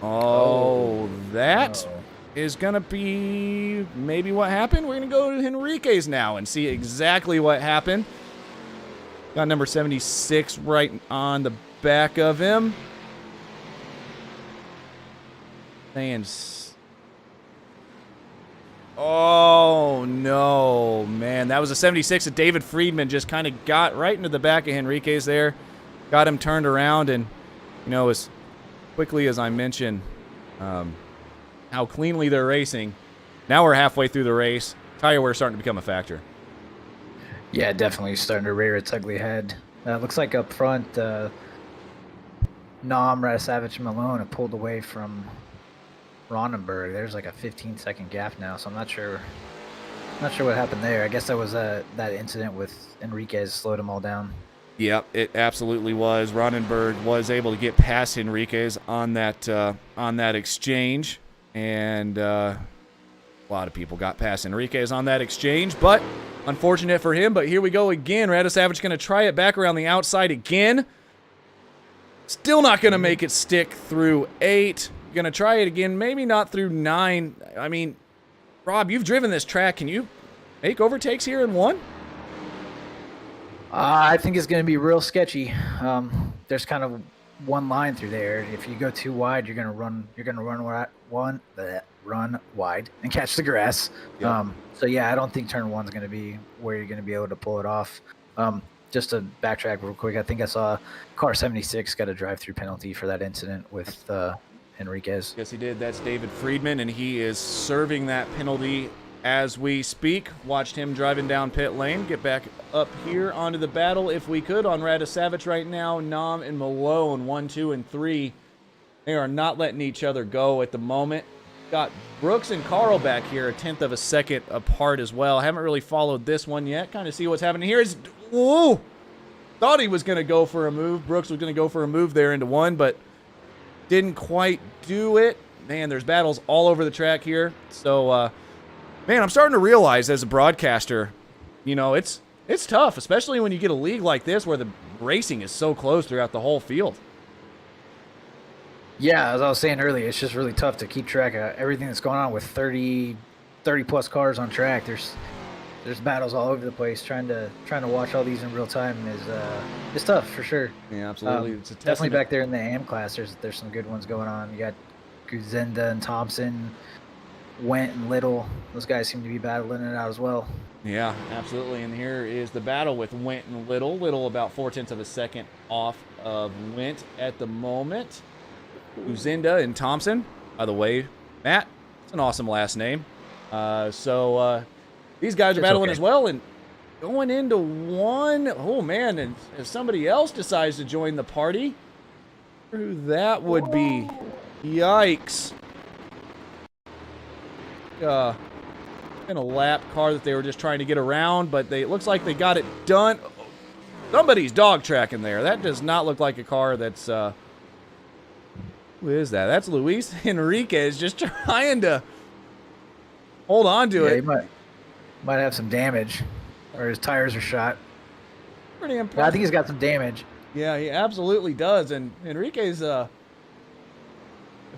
That is going to be maybe what happened. We're going to go to Henriquez now and see exactly what happened. Got number 76 right on the back of him. saying. Oh, no, man. That was a 76 that David Friedman just kind of got right into the back of Henriquez there. Got him turned around, and, you know, as quickly as I mentioned how cleanly they're racing, now we're halfway through the race. Tire wear starting to become a factor. Yeah, definitely starting to rear its ugly head. Looks like up front, Nom, Radisavich, and Malone have pulled away from Ronenberg. There's like a 15-second gap now, so I'm not sure what happened there. I guess that was that incident with Henriquez slowed them all down. Yep, it absolutely was. Ronenberg was able to get past Henriquez on that exchange, and a lot of people got past Henriquez on that exchange, but unfortunate for him. But here we go again. Radisavich going to try it back around the outside again. Still not going to make it stick through 8. Going to try it again, maybe not through 9. I mean, Rob, you've driven this track. Can you make overtakes here in 1? I think it's going to be real sketchy. There's kind of one line through there. If you go too wide, you're going to run wide and catch the grass. Yep. So yeah, I don't think turn 1's going to be where you're going to be able to pull it off. Just to backtrack real quick, I think I saw car 76 got a drive-through penalty for that incident with Henriquez. Yes, he did. That's David Friedman, and he is serving that penalty as we speak. Watched him driving down pit lane. Get back up here onto the battle if we could on Radisavich right now. Nom and Malone, 1, 2, and 3. They are not letting each other go at the moment. Got Brooks and Carl back here, 1/10 of a second apart as well. Haven't really followed this one yet. Kind of see what's happening here. Whoa! Thought he was going to go for a move. Brooks was going to go for a move there into 1, but didn't quite do it. Man, there's battles all over the track here. So, man, I'm starting to realize as a broadcaster, you know, it's tough, especially when you get a league like this where the racing is so close throughout the whole field. Yeah, as I was saying earlier, it's just really tough to keep track of everything that's going on with 30 plus cars on track. There's battles all over the place. Trying to watch all these in real time is tough for sure. Yeah, absolutely. It's a definitely back there in the AM class. There's some good ones going on. You got Guzenda and Thompson, Went and Little. Those guys seem to be battling it out as well. Yeah, absolutely. And here is the battle with Went and Little. Little about 4/10 of a second off of Went at the moment. Guzenda and Thompson. By the way, Matt, it's an awesome last name. These guys are battling as well, and going into 1. Oh, man, and if somebody else decides to join the party, who that would be. Yikes. In a lap car that they were just trying to get around, but it looks like they got it done. Somebody's dog tracking there. That does not look like a car that's... who is that? That's Luis Henriquez just trying to hold on to it. He might have some damage, or his tires are shot. Pretty impressive. I think he's got some damage. Yeah, he absolutely does. And Henriquez a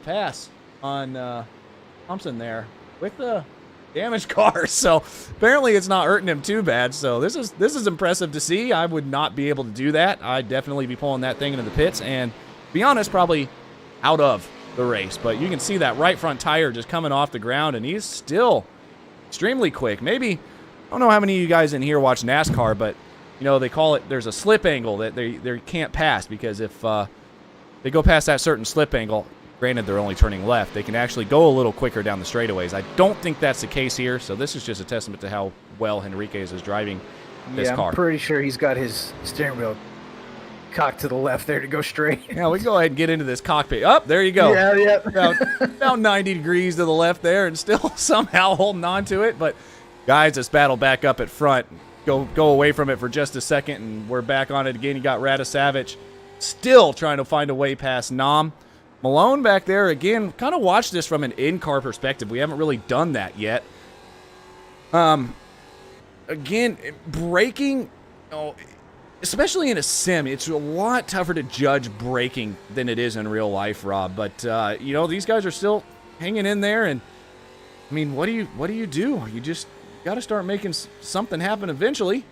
pass on Thompson there with the damaged car. So apparently it's not hurting him too bad. So this is impressive to see. I would not be able to do that. I'd definitely be pulling that thing into the pits and, to be honest, probably out of the race. But you can see that right front tire just coming off the ground, and he's still extremely quick. Maybe, I don't know how many of you guys in here watch NASCAR, but you know, they call it, there's a slip angle that they can't pass, because if they go past that certain slip angle, granted they're only turning left, they can actually go a little quicker down the straightaways. I don't think that's the case here, so this is just a testament to how well Henriquez is driving this car. I'm pretty sure he's got his steering wheel cocked to the left there to go straight. Yeah, we can go ahead and get into this cockpit. Oh, there you go. Yeah. About 90 degrees to the left there, and still somehow holding on to it. But guys, let's battle back up at front. Go away from it for just a second, and we're back on it again. You got Radisavich still trying to find a way past Nom. Malone back there again. Kind of watch this from an in-car perspective. We haven't really done that yet. Again, braking, especially in a sim, it's a lot tougher to judge braking than it is in real life, Rob. But these guys are still hanging in there, and I mean, what do you do? You just got to start making something happen eventually.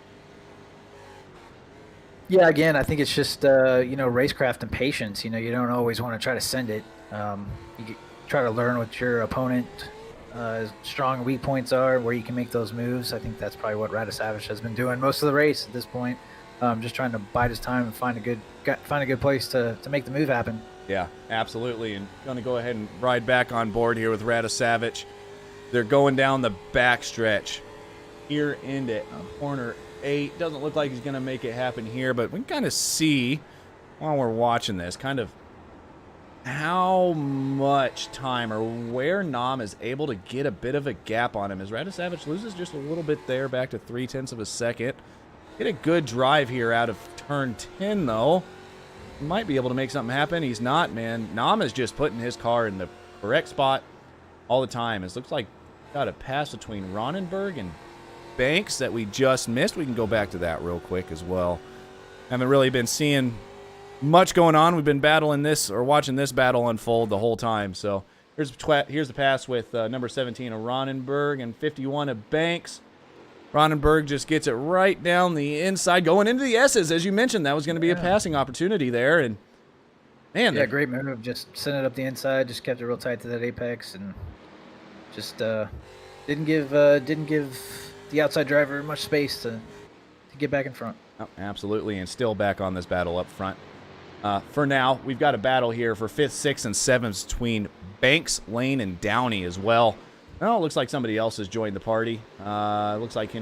Yeah, again, I think it's just racecraft and patience. You don't always want to try to send it. You try to learn what your opponent strong and weak points are, where you can make those moves. I think that's probably what Radisavage has been doing most of the race at this point. Just trying to bide his time and find a good place to make the move happen. Yeah, absolutely. And going to go ahead and ride back on board here with Radisavage. They're going down the back stretch here into corner 8. Doesn't look like he's going to make it happen here, but we can kind of see while we're watching this kind of how much time or where Nam is able to get a bit of a gap on him as Radisavage loses just a little bit there, back to 0.3 of a second. Get a good drive here out of turn 10, though. Might be able to make something happen. He's not, man. Nam is just putting his car in the correct spot all the time. It looks like got a pass between Ronenberg and Banks that we just missed. We can go back to that real quick as well. Haven't really been seeing much going on. We've been battling this or watching this battle unfold the whole time. So here's the pass with number 17 of Ronenberg and 51 of Banks. Ronenberg just gets it right down the inside, going into the S's. As you mentioned, that was going to be a passing opportunity there. And man, yeah, great move. Just sent it up the inside, just kept it real tight to that apex, and just didn't give the outside driver much space to get back in front. Oh, absolutely, and still back on this battle up front. For now, we've got a battle here for 5th, 6th, and 7th between Banks, Lane, and Downey as well. Oh, it looks like somebody else has joined the party. Looks like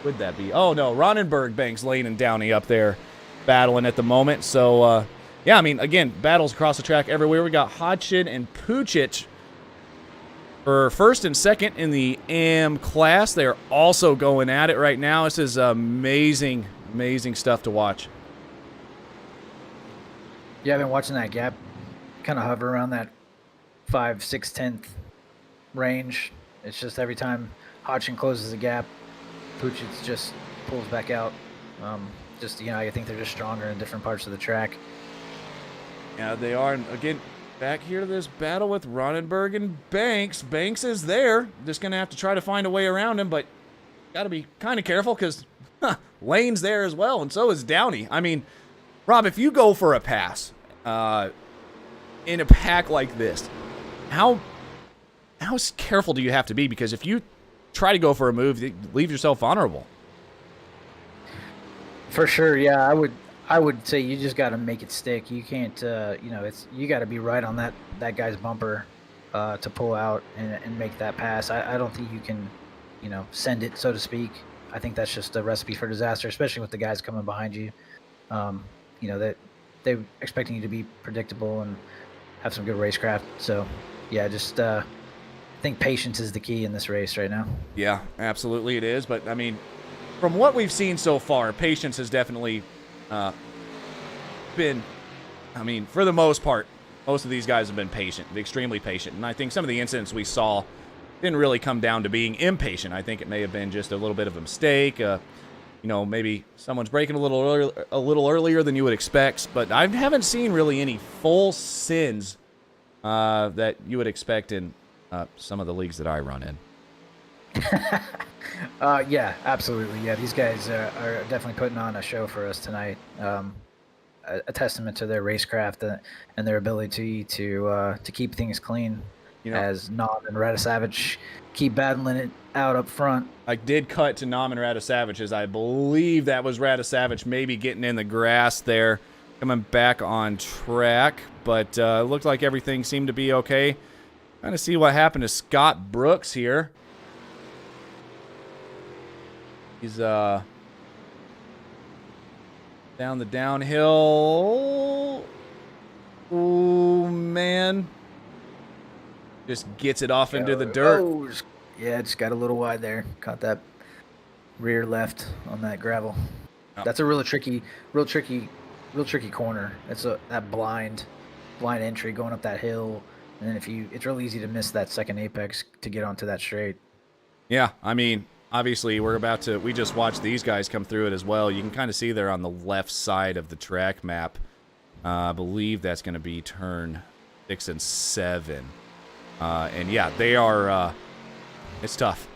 would that be? Oh, no, Ronenberg, Banks, Lane, and Downey up there battling at the moment. So, yeah, I mean, again, battles across the track everywhere. We got Hodgson and Pucic for 1st and 2nd in the AM class. They're also going at it right now. This is amazing, amazing stuff to watch. Yeah, I've been watching that gap kind of hover around that 5, 6/10 range. It's just every time Hodgson closes the gap, Pucic just pulls back out. I think they're just stronger in different parts of the track. Yeah, they are. And again, back here to this battle with Ronenberg and Banks. Banks is there. Just going to have to try to find a way around him, but got to be kind of careful because Lane's there as well, and so is Downey. I mean, Rob, if you go for a pass in a pack like this, how careful do you have to be? Because if you try to go for a move, you leave yourself vulnerable. For sure, yeah. I would say you just got to make it stick. You can't, you got to be right on that guy's bumper to pull out and make that pass. I don't think you can, send it, so to speak. I think that's just a recipe for disaster, especially with the guys coming behind you. That they're expecting you to be predictable and have some good racecraft. So, yeah, just I think patience is the key in this race right now. Yeah, absolutely it is. But, I mean, from what we've seen so far, patience has definitely been, for the most part, most of these guys have been patient, extremely patient. And I think some of the incidents we saw didn't really come down to being impatient. I think it may have been just a little bit of a mistake. Maybe someone's braking a little earlier than you would expect. But I haven't seen really any full sins that you would expect in some of the leagues that I run in. Yeah, absolutely. Yeah, these guys are definitely putting on a show for us tonight. A testament to their racecraft and their ability to keep things clean. As Nam and Radisavage keep battling it out up front. I did cut to Nam and Radisavage, as I believe that was Radisavage maybe getting in the grass there, coming back on track. But it looked like everything seemed to be okay. Trying to see what happened to Scott Brooks here. He's down the downhill. Ooh, man. Just gets it off into the dirt. Oh, yeah, just got a little wide there. Caught that rear left on that gravel. Oh. That's a real tricky corner. It's that blind entry going up that hill, and then it's real easy to miss that second apex to get onto that straight. Yeah, obviously we just watched these guys come through it as well. You can kind of see they're on the left side of the track map. I believe that's going to be turn 6 and 7. And yeah, they are, it's tough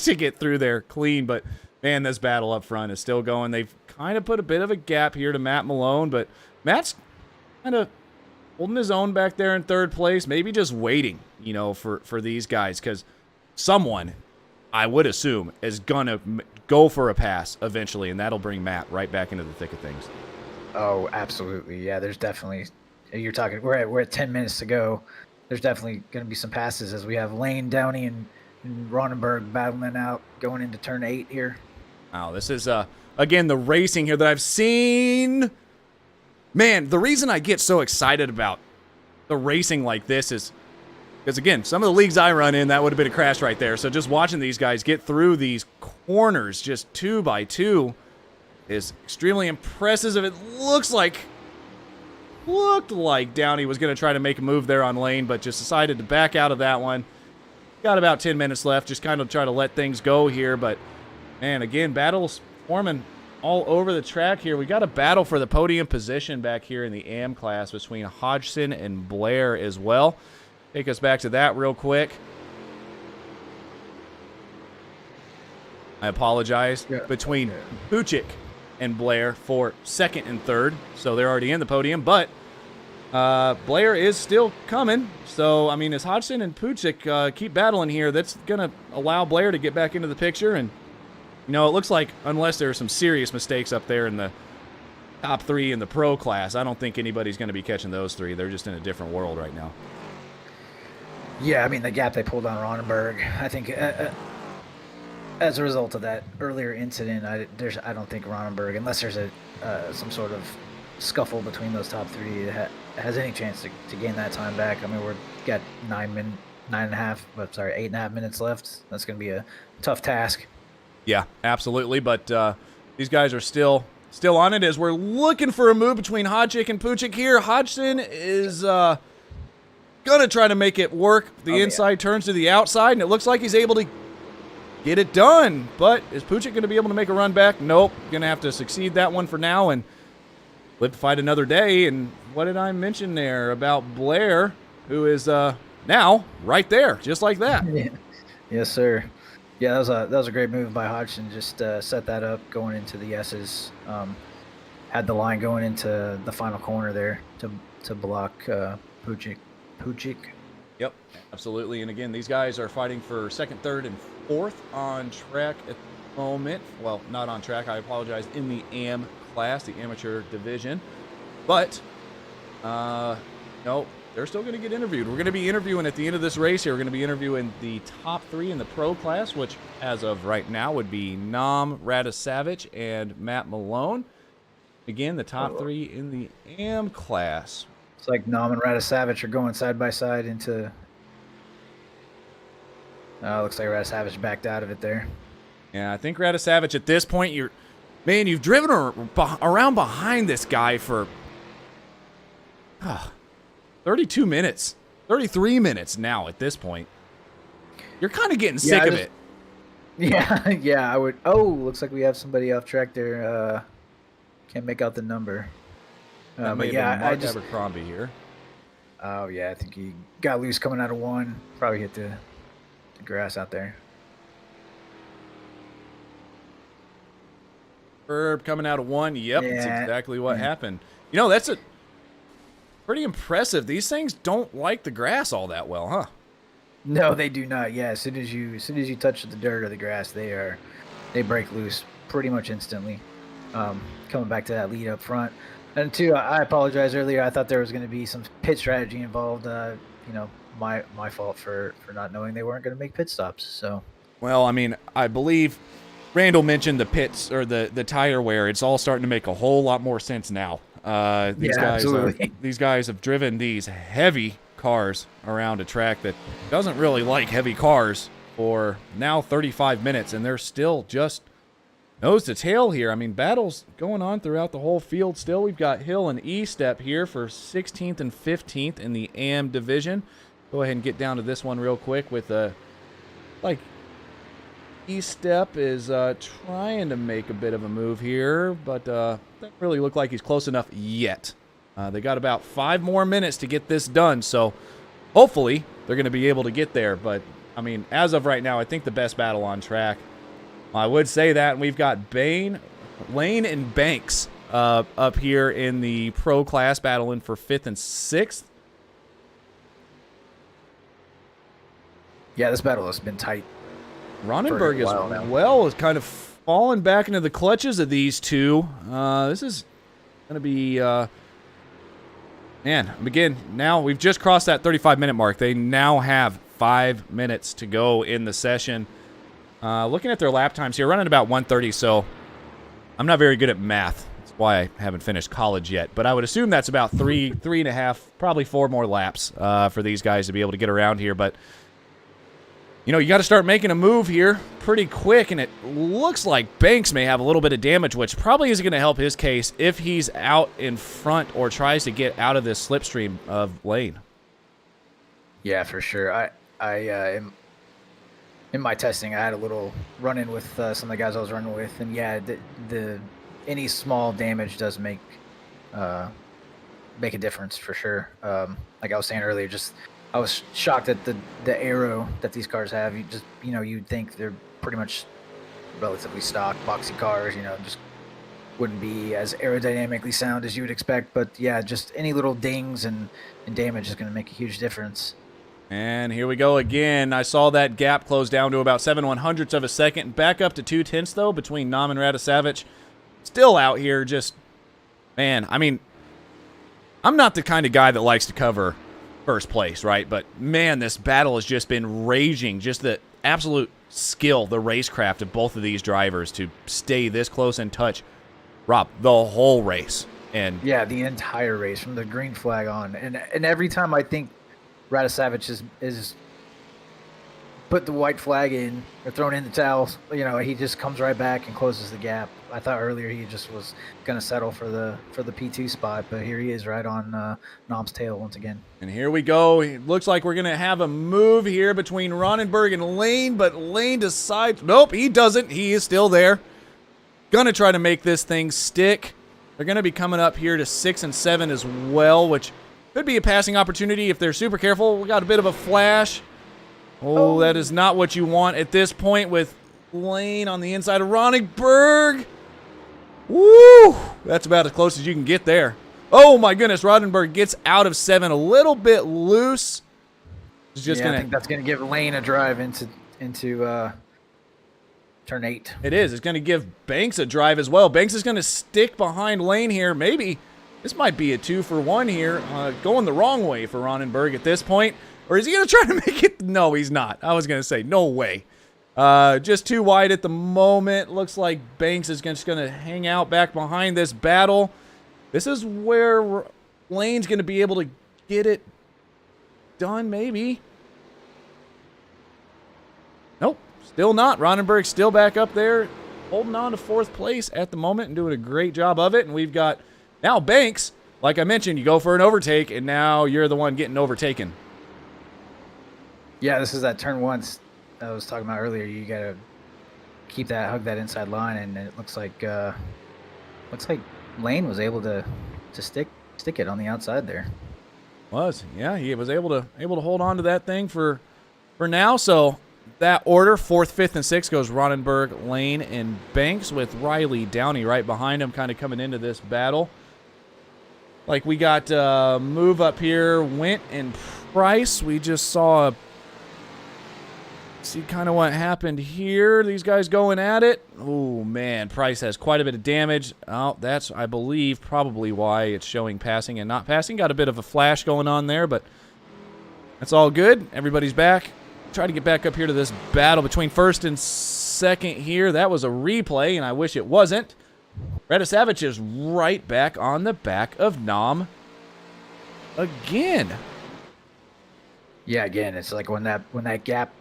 to get through there clean, but man, this battle up front is still going. They've kind of put a bit of a gap here to Matt Malone, but Matt's kind of holding his own back there in third place, maybe just waiting, you know, for these guys, because someone, I would assume, is going to go for a pass eventually, and that'll bring Matt right back into the thick of things. Oh, absolutely. Yeah, there's definitely, you're talking, we're at 10 minutes to go. There's definitely going to be some passes as we have Lane, Downey, and Ronenberg battling out going into turn 8 here. Wow, this is, again, the racing here that I've seen. Man, the reason I get so excited about the racing like this is because, again, some of the leagues I run in, that would have been a crash right there. So just watching these guys get through these corners just 2 by 2 is extremely impressive. It looked like Downey was going to try to make a move there on Lane, but just decided to back out of that one. Got about 10 minutes left, just kind of try to let things go here. But, man, again, battles forming all over the track here. We got a battle for the podium position back here in the AM class between Hodgson and Blair as well. Take us back to that real quick. I apologize. Yeah. Between Puchik and Blair for second and third. So they're already in the podium. But Blair is still coming. So, I mean, as Hodgson and Puchik keep battling here, that's going to allow Blair to get back into the picture. And, you know, it looks like unless there are some serious mistakes up there in the top 3 in the pro class, I don't think anybody's going to be catching those 3. They're just in a different world right now. Yeah, I mean, the gap they pulled on Ronenberg, I think as a result of that earlier incident, I don't think Ronenberg, unless there's some sort of scuffle between those top 3, has any chance to gain that time back. I mean, we've got 8.5 minutes left. That's going to be a tough task. Yeah, absolutely. But these guys are still on it as we're looking for a move between Hodgson and Puchik here. Hodgson is gonna try to make it work. The inside turns to the outside, and it looks like he's able to get it done. But is Puchik going to be able to make a run back? Nope. Going to have to succeed that one for now and live to fight another day. And what did I mention there about Blair, who is now right there, just like that? Yeah. Yes, sir. Yeah, that was a great move by Hodgson. Just set that up going into the S's. Had the line going into the final corner there to block Puchik. Yep, absolutely. And again, these guys are fighting for second, third, and fourth on track at the moment. Well, not on track. I apologize. In the AM class, the amateur division. But, no, they're still going to get interviewed. We're going to be interviewing at the end of this race here. We're going to be interviewing the top 3 in the pro class, which as of right now would be Nam Radisavage and Matt Malone. Again, the top 3 in the AM class. It's like Nam and Radisavage are going side by side into. Looks like Radisavage backed out of it there. Yeah, I think Radisavage at this point, you've driven around behind this guy for 32 minutes, 33 minutes now at this point. You're kind of getting sick of it. Yeah, I would. Oh, looks like we have somebody off track there. Can't make out the number. But yeah, Mark Abercrombie here. Oh yeah, I think he got loose coming out of 1. Probably hit the grass out there. Herb coming out of 1. Yep, that's exactly what happened. You know, that's pretty impressive. These things don't like the grass all that well, huh? No, they do not. Yeah, as soon as you touch the dirt or the grass, they break loose pretty much instantly. Coming back to that lead up front. And 2, I apologize earlier. I thought there was going to be some pit strategy involved. My fault for not knowing they weren't going to make pit stops. So, well, I mean, I believe Randall mentioned the pits or the tire wear. It's all starting to make a whole lot more sense now. These guys have driven these heavy cars around a track that doesn't really like heavy cars for now 35 minutes, and they're still just nose to tail here. I mean, battles going on throughout the whole field still. We've got Hill and E-Step here for 16th and 15th in the AM division. Go ahead and get down to this one real quick with E-Step is trying to make a bit of a move here, but doesn't really look like he's close enough yet. They got about 5 more minutes to get this done, so hopefully they're going to be able to get there. But, I mean, as of right now, I think the best battle on track. I would say that, and we've got Lane and Banks up here in the pro class, battling for 5th and 6th. Yeah, this battle has been tight. Ronenberg is kind of falling back into the clutches of these two. This is going to be, man, again, now we've just crossed that 35-minute mark. They now have 5 minutes to go in the session. Looking at their lap times here, running about 1:30, so I'm not very good at math. That's why I haven't finished college yet. But I would assume that's about three and a half, probably 4 more laps for these guys to be able to get around here. But you know, you got to start making a move here pretty quick, and it looks like Banks may have a little bit of damage, which probably isn't going to help his case if he's out in front or tries to get out of this slipstream of Lane. Yeah, for sure. I in my testing, I had a little run-in with some of the guys I was running with, and yeah, the any small damage does make a difference for sure. Like I was saying earlier, I was shocked at the aero that these cars have. You'd think they're pretty much relatively stock, boxy cars, just wouldn't be as aerodynamically sound as you would expect. But yeah, just any little dings and damage is going to make a huge difference. And here we go again. I saw that gap close down to about 7/100ths of a second. Back up to 2/10 though between Nam and Radosavich. Still out here just, man, I mean, I'm not the kind of guy that likes to cover first place, right? But man, this battle has just been raging. Just the absolute skill, the racecraft of both of these drivers to stay this close in touch. Rob, the whole race. And yeah, the entire race from the green flag on. And every time I think Radosavich is put the white flag in or thrown in the towels, he just comes right back and closes the gap. I thought earlier he just was going to settle for the P2 spot, but here he is right on Nom's tail once again. And here we go. It looks like we're going to have a move here between Ronenberg and Lane, but Lane decides, nope, he doesn't. He is still there. Going to try to make this thing stick. They're going to be coming up here to 6 and 7 as well, which could be a passing opportunity if they're super careful. We got a bit of a flash. Oh, that is not what you want at this point with Lane on the inside of Ronenberg. Woo! That's about as close as you can get there. Oh my goodness, Ronenberg gets out of 7 a little bit loose. It's just I think that's going to give Lane a drive into turn 8. It is. It's going to give Banks a drive as well. Banks is going to stick behind Lane here. Maybe this might be a 2-for-1 here. Going the wrong way for Ronenberg at this point. Or is he going to try to make it? No, he's not. I was going to say, no way. Just too wide at the moment. Looks like Banks is just going to hang out back behind this battle. This is where Lane's going to be able to get it done, maybe. Nope, still not. Ronenberg still back up there, holding on to 4th place at the moment and doing a great job of it. And we've got now Banks. Like I mentioned, you go for an overtake, and now you're the one getting overtaken. Yeah, this is that turn 1 I was talking about earlier. You got to hug that inside line, and it looks like Lane was able to stick it on the outside there. Yeah, he was able to hold on to that thing for now. So that order, 4th, 5th, and 6th goes Ronenberg, Lane, and Banks with Riley Downey right behind him, kind of coming into this battle. Like we got move up here, Went and Price. We just saw see kind of what happened here. These guys going at it. Oh, man. Price has quite a bit of damage. Oh, that's, I believe, probably why it's showing passing and not passing. Got a bit of a flash going on there, but that's all good. Everybody's back. Try to get back up here to this battle between 1st and 2nd here. That was a replay, and I wish it wasn't. Radosavich is right back on the back of Nam again. Yeah, again, it's like when that gap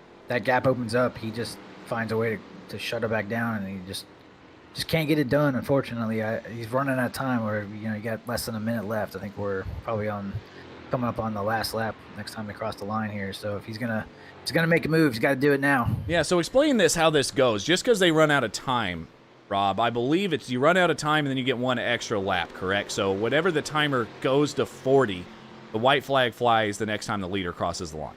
opens up, he just finds a way to shut it back down, and he just can't get it done, unfortunately. He's running out of time where, you got less than a minute left. I think we're probably coming up on the last lap next time they cross the line here. So if he's gonna make a move, he's got to do it now. Yeah, so explain how this goes. Just because they run out of time, Rob, I believe it's you run out of time and then you get 1 extra lap, correct? So whatever the timer goes to 40, the white flag flies the next time the leader crosses the line.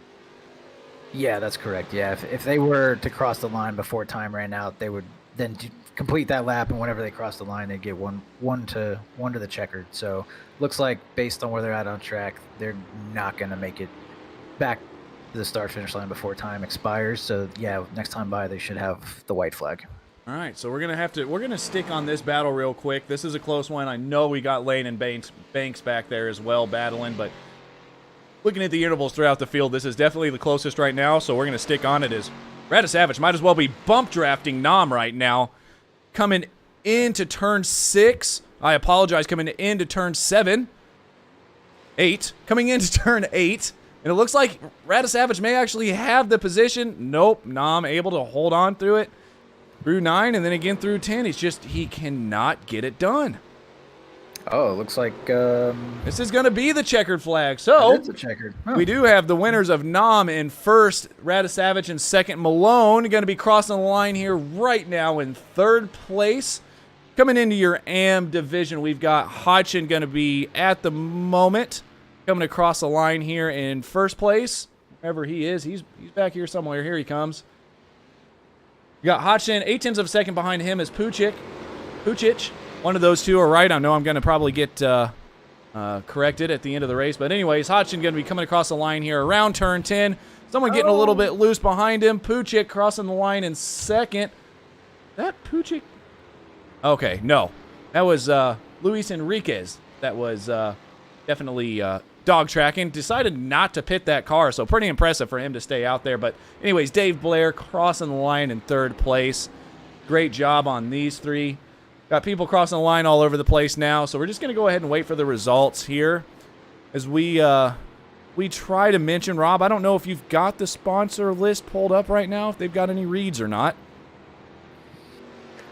Yeah, that's correct. Yeah, if they were to cross the line before time ran out, they would then complete that lap, and whenever they cross the line, they get one to the checkered. So looks like based on where they're at on track, they're not going to make it back to the start finish line before time expires. So yeah, next time by they should have the white flag. All right, so we're gonna stick on this battle real quick. This is a close one. I know we got Lane and Banks back there as well battling, but looking at the intervals throughout the field, this is definitely the closest right now. So we're gonna stick on it. As Radisavage might as well be bump drafting Nam right now, coming into turn 6. I apologize, coming into turn 8, coming into turn 8. And it looks like Radisavage may actually have the position. Nope, Nam able to hold on through it. Through 9 and then again through 10. He cannot get it done. Oh, it looks like this is going to be the checkered flag. So it's a checkered. Oh. We do have the winners of Nam in first, Radisavage in second. Malone going to be crossing the line here right now in third place. Coming into your AM division, we've got Hodgson going to be at the moment coming across the line here in first place. Wherever he is, he's back here somewhere. Here he comes. You got Hodgson, 8/10 of a second behind him is Pucic. One of those two are right. I know I'm going to probably get corrected at the end of the race. But anyways, Hodgson going to be coming across the line here around turn 10. Someone getting a little bit loose behind him. Pucic crossing the line in second. That Pucic? Okay, no. That was Luis Enriquez. That was definitely dog tracking. Decided not to pit that car, so pretty impressive for him to stay out there. But anyways, Dave Blair crossing the line in third place. Great job on these three. Got people crossing the line all over the place now, so we're just going to go ahead and wait for the results here as we try to mention, Rob, I don't know if you've got the sponsor list pulled up right now, if they've got any reads or not.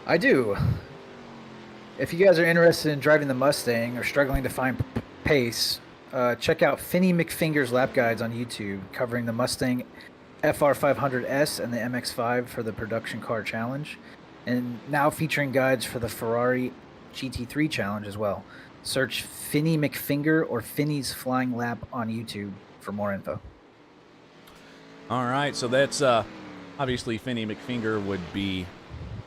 I do. If you guys are interested in driving the Mustang or struggling to find pace, check out Finney McFinger's lap guides on YouTube covering the Mustang FR500S and the MX-5 for the production car challenge, and now featuring guides for the Ferrari GT3 challenge as well. Search Finney McFinger or Finney's Flying Lap on YouTube for more info. All right, so that's obviously Finney McFinger would be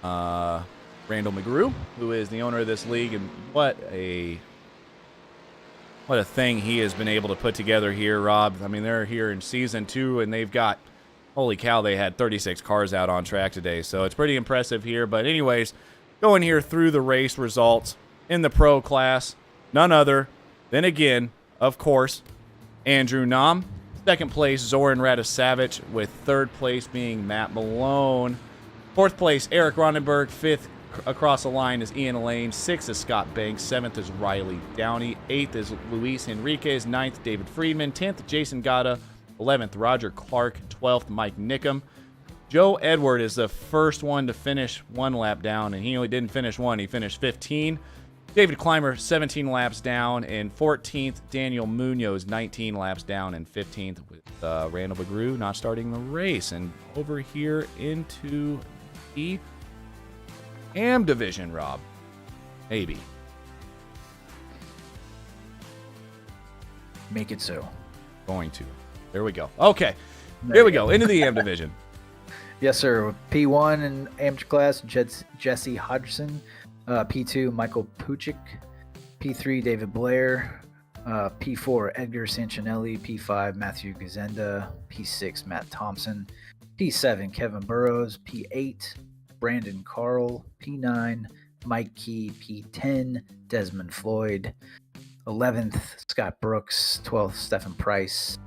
Randall McGrew, who is the owner of this league, and what a thing he has been able to put together here, Rob. I mean, they're here in season 2, and they've got, holy cow, they had 36 cars out on track today. So it's pretty impressive here. But anyways, going here through the race results in the pro class, none other than, again, of course, Andrew Nam. Second place, Zoran Radisavage, with third place being Matt Malone. Fourth place, Eric Ronenberg. Fifth across the line is Ian Lane. Sixth is Scott Banks. Seventh is Riley Downey. Eighth is Luis Enriquez. Ninth, David Friedman. 10th, Jason Gata. 11th, Roger Clark. 12th, Mike Nickum. Joe Edward is the first one to finish one lap down, and he only didn't finish one. He finished 15. David Clymer, 17 laps down. And 14th, Daniel Munoz, 19 laps down. And 15th with Randall McGrew not starting the race. And over here into the AM division, Rob. Maybe. Make it so. Going to. There we go. Okay. Here we go. Into the AM division. Yes, sir. P1 in amateur class, Jesse Hodgson. P2, Michael Pucic. P3, David Blair. P4, Edgar Sanchinelli. P5, Matthew Gazenda. P6, Matt Thompson. P7, Kevin Burrows. P8, Brandon Carl. P9, Mike Key. P10, Desmond Floyd. 11th, Scott Brooks. 12th, Stephen Price.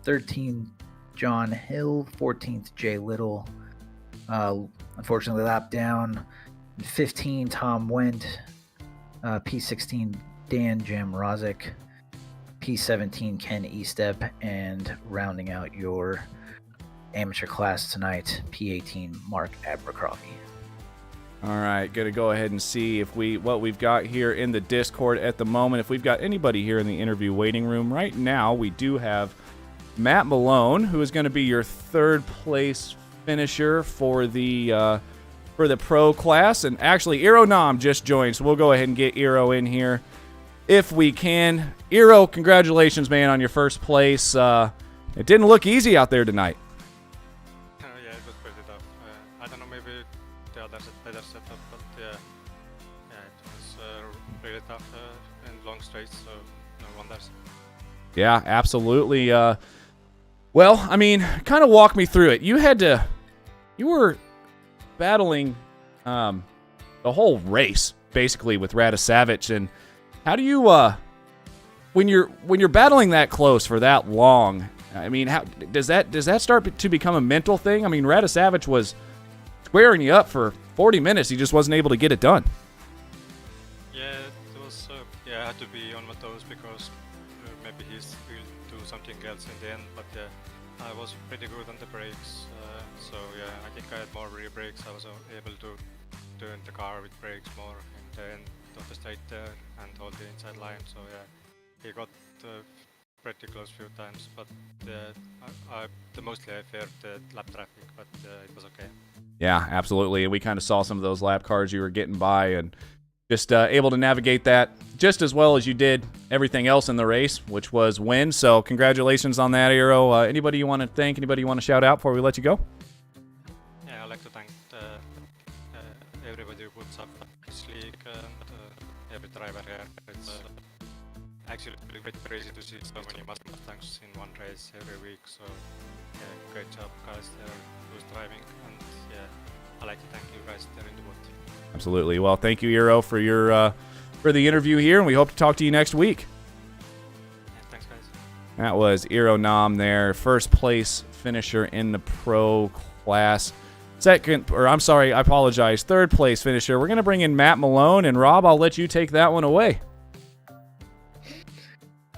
13th, John Hill. 14th, Jay Little. Unfortunately, lap down. 15, Tom Wendt. P16, Dan Jamrozic. P17, Ken Estep. And rounding out your amateur class tonight, P18, Mark Abercrombie. All right, going to go ahead and see if what we've got here in the Discord at the moment. If we've got anybody here in the interview waiting room right now, we do have Matt Malone, who is going to be your third place finisher for the pro class. And actually, Iro Nam just joined, so we'll go ahead and get Iro in here if we can. Iro, congratulations, man, on your first place. It didn't look easy out there tonight. Yeah, it was pretty tough. I don't know, maybe the others had better setup, but yeah, Yeah, absolutely. Well, I mean, kind of walk me through it. You were battling the whole race basically with Radisavage, and how do you when you're battling that close for that long? I mean, how does that start to become a mental thing? I mean, Radisavage was squaring you up for 40 minutes. He just wasn't able to get it done. Yeah, it was. I had to be on my toes because maybe he will do something else in the end. But I was pretty good on the brakes. So yeah, I think I had more rear brakes. I was able to turn the car with brakes more in the end of the straight there and hold the inside line. So yeah, he got pretty close few times. But mostly I feared the lap traffic, but it was okay. Yeah, absolutely. And we kind of saw some of those lap cars you were getting by, and just able to navigate that just as well as you did everything else in the race, which was win. So congratulations on that, Aero. Anybody you want to thank? Anybody you want to shout out before we let you go? Yeah, I'd like to thank everybody who puts up this league and every driver here. It's actually a bit crazy to see so many Mustangs in one race every week. So yeah, great job guys there who's driving, and yeah, I'd like to thank you guys there in the booth. Absolutely. Well, thank you, Aero, for your for the interview here, and we hope to talk to you next week. Yeah, thanks guys. That was Aero Nam there, first place finisher in the pro class. Third place finisher. We're going to bring in Matt Malone, and Rob, I'll let you take that one away.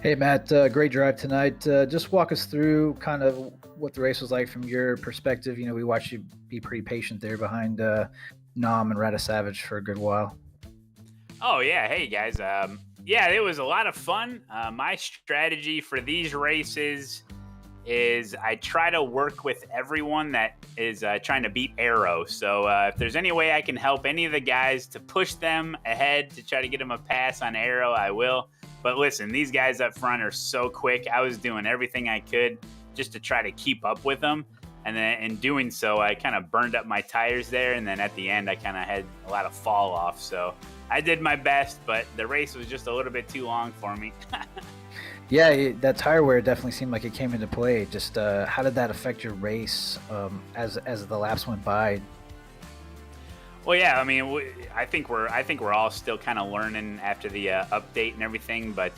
Hey, Matt, great drive tonight. Just walk us through kind of what the race was like from your perspective. You know, we watched you be pretty patient there behind Nam and Radisavage for a good while. Oh, yeah. Hey, guys. Yeah, it was a lot of fun. My strategy for these races is I try to work with everyone that is trying to beat Aero. So if there's any way I can help any of the guys to push them ahead to try to get them a pass on Aero, I will. But listen, these guys up front are so quick. I was doing everything I could just to try to keep up with them. And then in doing so, I kind of burned up my tires there. And then at the end, I kind of had a lot of fall off. So I did my best, but the race was just a little bit too long for me. Yeah, that tire wear definitely seemed like it came into play. Just how did that affect your race as the laps went by? Well, yeah, I mean, I think we're all still kind of learning after the update and everything. But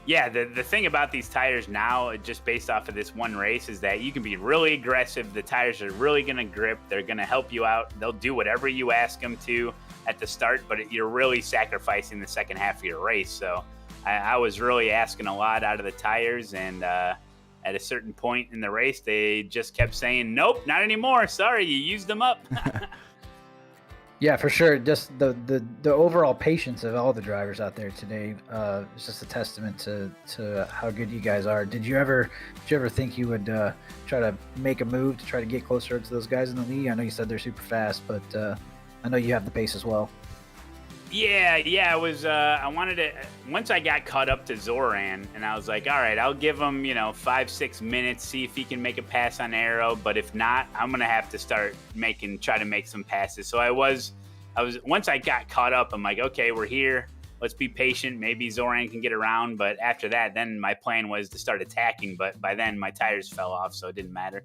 yeah, the thing about these tires now, just based off of this one race, is that you can be really aggressive. The tires are really going to grip. They're going to help you out. They'll do whatever you ask them to at the start, but you're really sacrificing the second half of your race. So I was really asking a lot out of the tires, and at a certain point in the race, they just kept saying, nope, not anymore. Sorry, you used them up. Yeah, for sure. Just the overall patience of all the drivers out there today is just a testament to how good you guys are. Did you ever think you would try to make a move to try to get closer to those guys in the league? I know you said they're super fast, but I know you have the pace as well. Yeah, it was, I wanted to, once I got caught up to Zoran, and I was like, all right, I'll give him, 5-6 minutes, see if he can make a pass on Aero, but if not, I'm going to have to start try to make some passes. So I was, once I got caught up, I'm like, okay, we're here, let's be patient, maybe Zoran can get around, but after that, then my plan was to start attacking, but by then my tires fell off, so it didn't matter.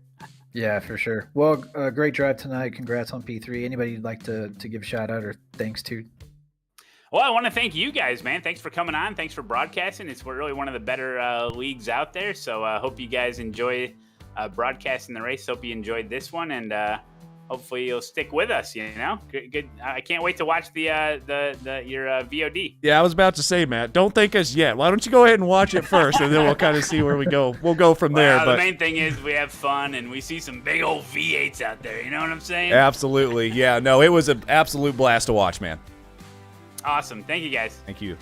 Yeah, for sure. Well, great drive tonight, congrats on P3. Anybody you'd like to give a shout out or thanks to? Well, I want to thank you guys, man. Thanks for coming on. Thanks for broadcasting. It's really one of the better leagues out there. So I hope you guys enjoy broadcasting the race. Hope you enjoyed this one, and hopefully you'll stick with us. Good. I can't wait to watch your VOD. Yeah, I was about to say, Matt, don't thank us yet. Why don't you go ahead and watch it first, and then we'll kind of see where we go. We'll go from there. But the main thing is we have fun, and we see some big old V8s out there. You know what I'm saying? Absolutely. Yeah. No, it was an absolute blast to watch, man. Awesome. Thank you, guys. Thank you.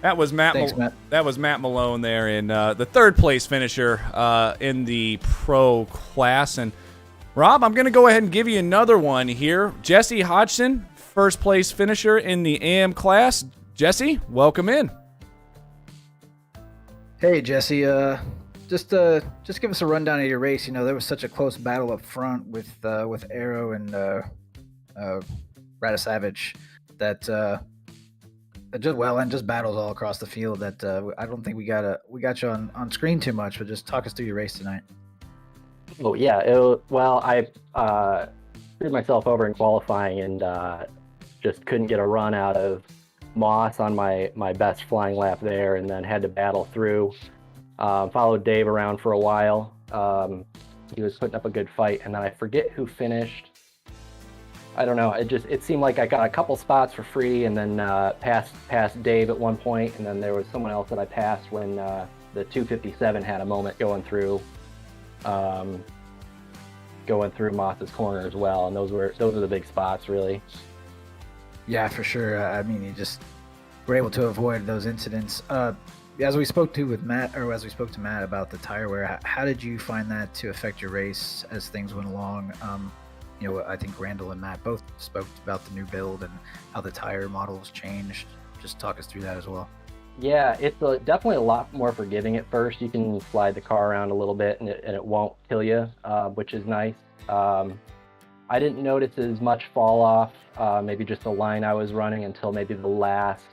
That was Matt. Thanks, Matt. That was Matt Malone there in the third place finisher in the pro class. And Rob, I'm going to go ahead and give you another one here. Jesse Hodgson, first place finisher in the AM class. Jesse, welcome in. Hey, Jesse. Just give us a rundown of your race. There was such a close battle up front with Aero and Radisavage that just battles all across the field. That I don't think we got you on screen too much, but just talk us through your race tonight. Oh yeah, I screwed myself over in qualifying and just couldn't get a run out of Moss on my best flying lap there, and then had to battle through. Followed Dave around for a while. He was putting up a good fight, and then I forget who finished. I don't know. It seemed like I got a couple spots for free, and then passed Dave at one point, and then there was someone else that I passed when the 257 had a moment going through Moss's corner as well, and those were the big spots really. Yeah, for sure. I mean, you just were able to avoid those incidents. As we spoke to Matt about the tire wear, how did you find that to affect your race as things went along? I think Randall and Matt both spoke about the new build and how the tire models changed. Just talk us through that as well. Yeah, it's definitely a lot more forgiving at first. You can slide the car around a little bit and it won't kill you, which is nice. I didn't notice as much fall off, maybe just the line I was running until maybe the last,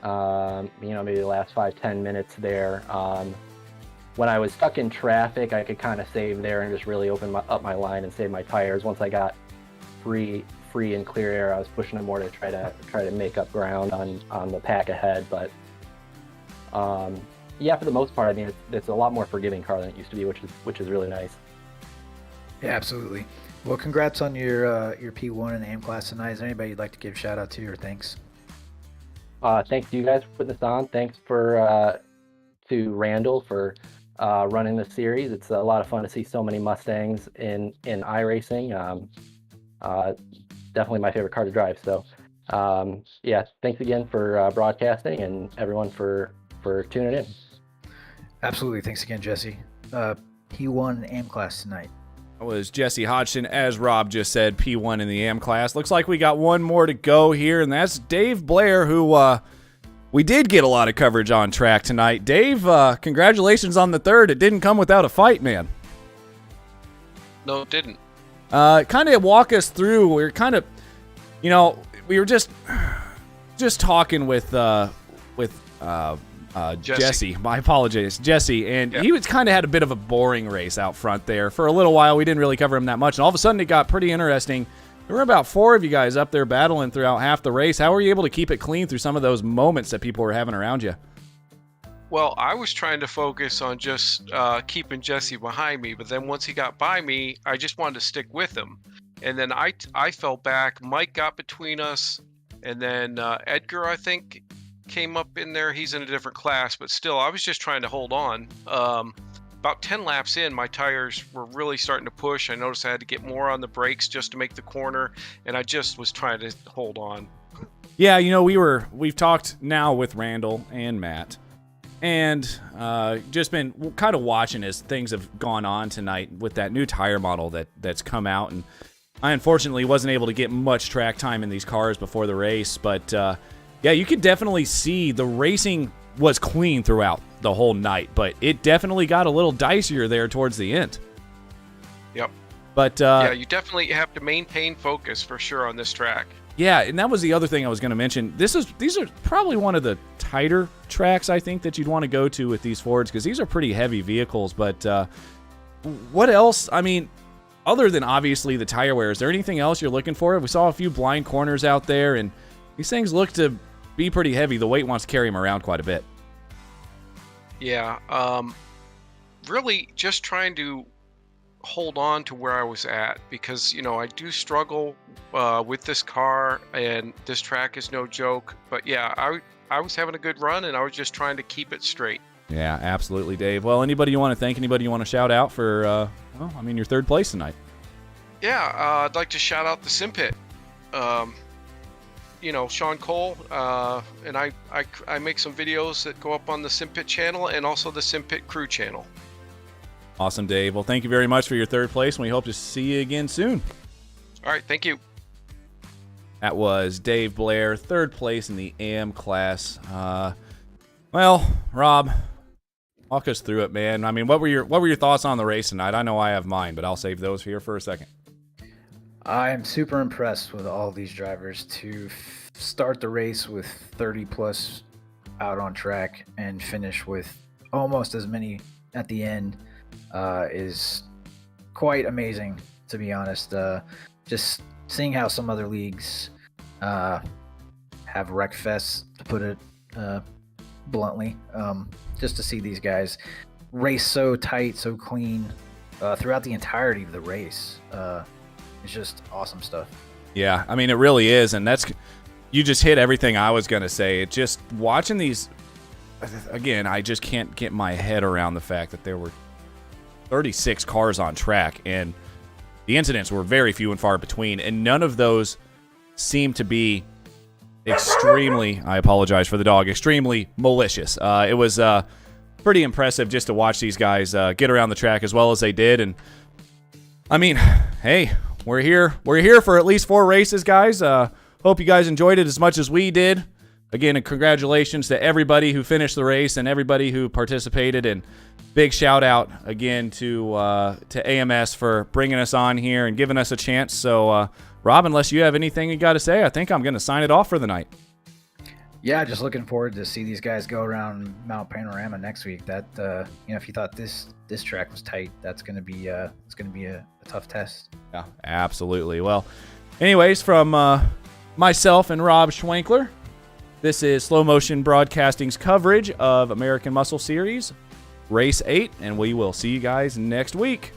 maybe the last 5-10 minutes there. When I was stuck in traffic, I could kind of save there and just really open up my line and save my tires. Once I got free and clear air, I was pushing them more to try to make up ground on the pack ahead. But yeah, for the most part, I mean, it's a lot more forgiving car than it used to be, which is really nice. Yeah, absolutely. Well, congrats on your P1 in the AM class tonight. Is there anybody you'd like to give a shout out to or thanks? Thanks to you guys for putting this on. Thanks to Randall for running the series. It's a lot of fun to see so many Mustangs in iRacing. Definitely my favorite car to drive. So yeah, thanks again for broadcasting and everyone for tuning in. Absolutely. Thanks again, Jesse. P1 AM class tonight. That was Jesse Hodgson, as Rob just said, P1 in the AM class. Looks like we got one more to go here, and that's Dave Blair, who we did get a lot of coverage on track tonight. Dave, congratulations on the third. It didn't come without a fight, man. No, it didn't. Kind of walk us through. We were kind of, we were just talking with Jesse. My apologies, Jesse, and he was kind of had a bit of a boring race out front there for a little while. We didn't really cover him that much, and all of a sudden it got pretty interesting. There were about 4 of you guys up there battling throughout half the race. How were you able to keep it clean through some of those moments that people were having around you? Well, I was trying to focus on just keeping Jesse behind me, but then once he got by me, I just wanted to stick with him. And then I fell back. Mike got between us, and then Edgar, I think, came up in there. He's in a different class, but still, I was just trying to hold on. About 10 laps in, my tires were really starting to push. I noticed I had to get more on the brakes just to make the corner, and I just was trying to hold on. Yeah, we've talked now with Randall and Matt, and just been kind of watching as things have gone on tonight with that new tire model that's come out, and I unfortunately wasn't able to get much track time in these cars before the race, but yeah, you could definitely see the racing was clean throughout the whole night, but it definitely got a little dicier there towards the end. Yep. But yeah, you definitely have to maintain focus for sure on this track. Yeah, and that was the other thing I was going to mention. These are probably one of the tighter tracks I think that you'd want to go to with these Fords, because these are pretty heavy vehicles. But what else? I mean, other than obviously the tire wear, is there anything else you're looking for? We saw a few blind corners out there, and these things look to be pretty heavy. The weight wants to carry them around quite a bit. Yeah, really just trying to hold on to where I was at, because I do struggle with this car, and this track is no joke. But yeah, I was having a good run, and I was just trying to keep it straight. Yeah, absolutely, Dave. Well, anybody you want to thank? Anybody you want to shout out for? Your third place tonight. Yeah, I'd like to shout out the Simpit. Sean Cole, and I make some videos that go up on the Simpit channel and also the Simpit crew channel. Awesome, Dave. Well, thank you very much for your third place, and we hope to see you again soon. All right, thank you. That was Dave Blair, third place in the AM class. Well, Rob, walk us through it, man. I mean, what were your thoughts on the race tonight? I know I have mine, but I'll save those here for a second. I am super impressed with all these drivers to start the race with 30 plus out on track and finish with almost as many at the end is quite amazing, to be honest. Just seeing how some other leagues have wreck fests, to put it bluntly, just to see these guys race so tight, so clean throughout the entirety of the race. It's just awesome stuff. Yeah, I mean, it really is, and you just hit everything I was going to say. It just, watching these, again, I just can't get my head around the fact that there were 36 cars on track, and the incidents were very few and far between, and none of those seem to be extremely, I apologize for the dog, extremely malicious. It was pretty impressive just to watch these guys get around the track as well as they did, and I mean, hey, we're here for at least 4 races, guys. Hope you guys enjoyed it as much as we did. Again, congratulations to everybody who finished the race and everybody who participated, and big shout out again to AMS for bringing us on here and giving us a chance. So, Rob, unless you have anything you got to say, I think I'm going to sign it off for the night. Yeah, just looking forward to see these guys go around Mount Panorama next week. That if you thought this track was tight, that's going to be a tough test. Yeah, absolutely. Well, anyways, from myself and Rob Schwenkler, this is Slow Motion Broadcasting's coverage of American Muscle Series Race 8, and we will see you guys next week.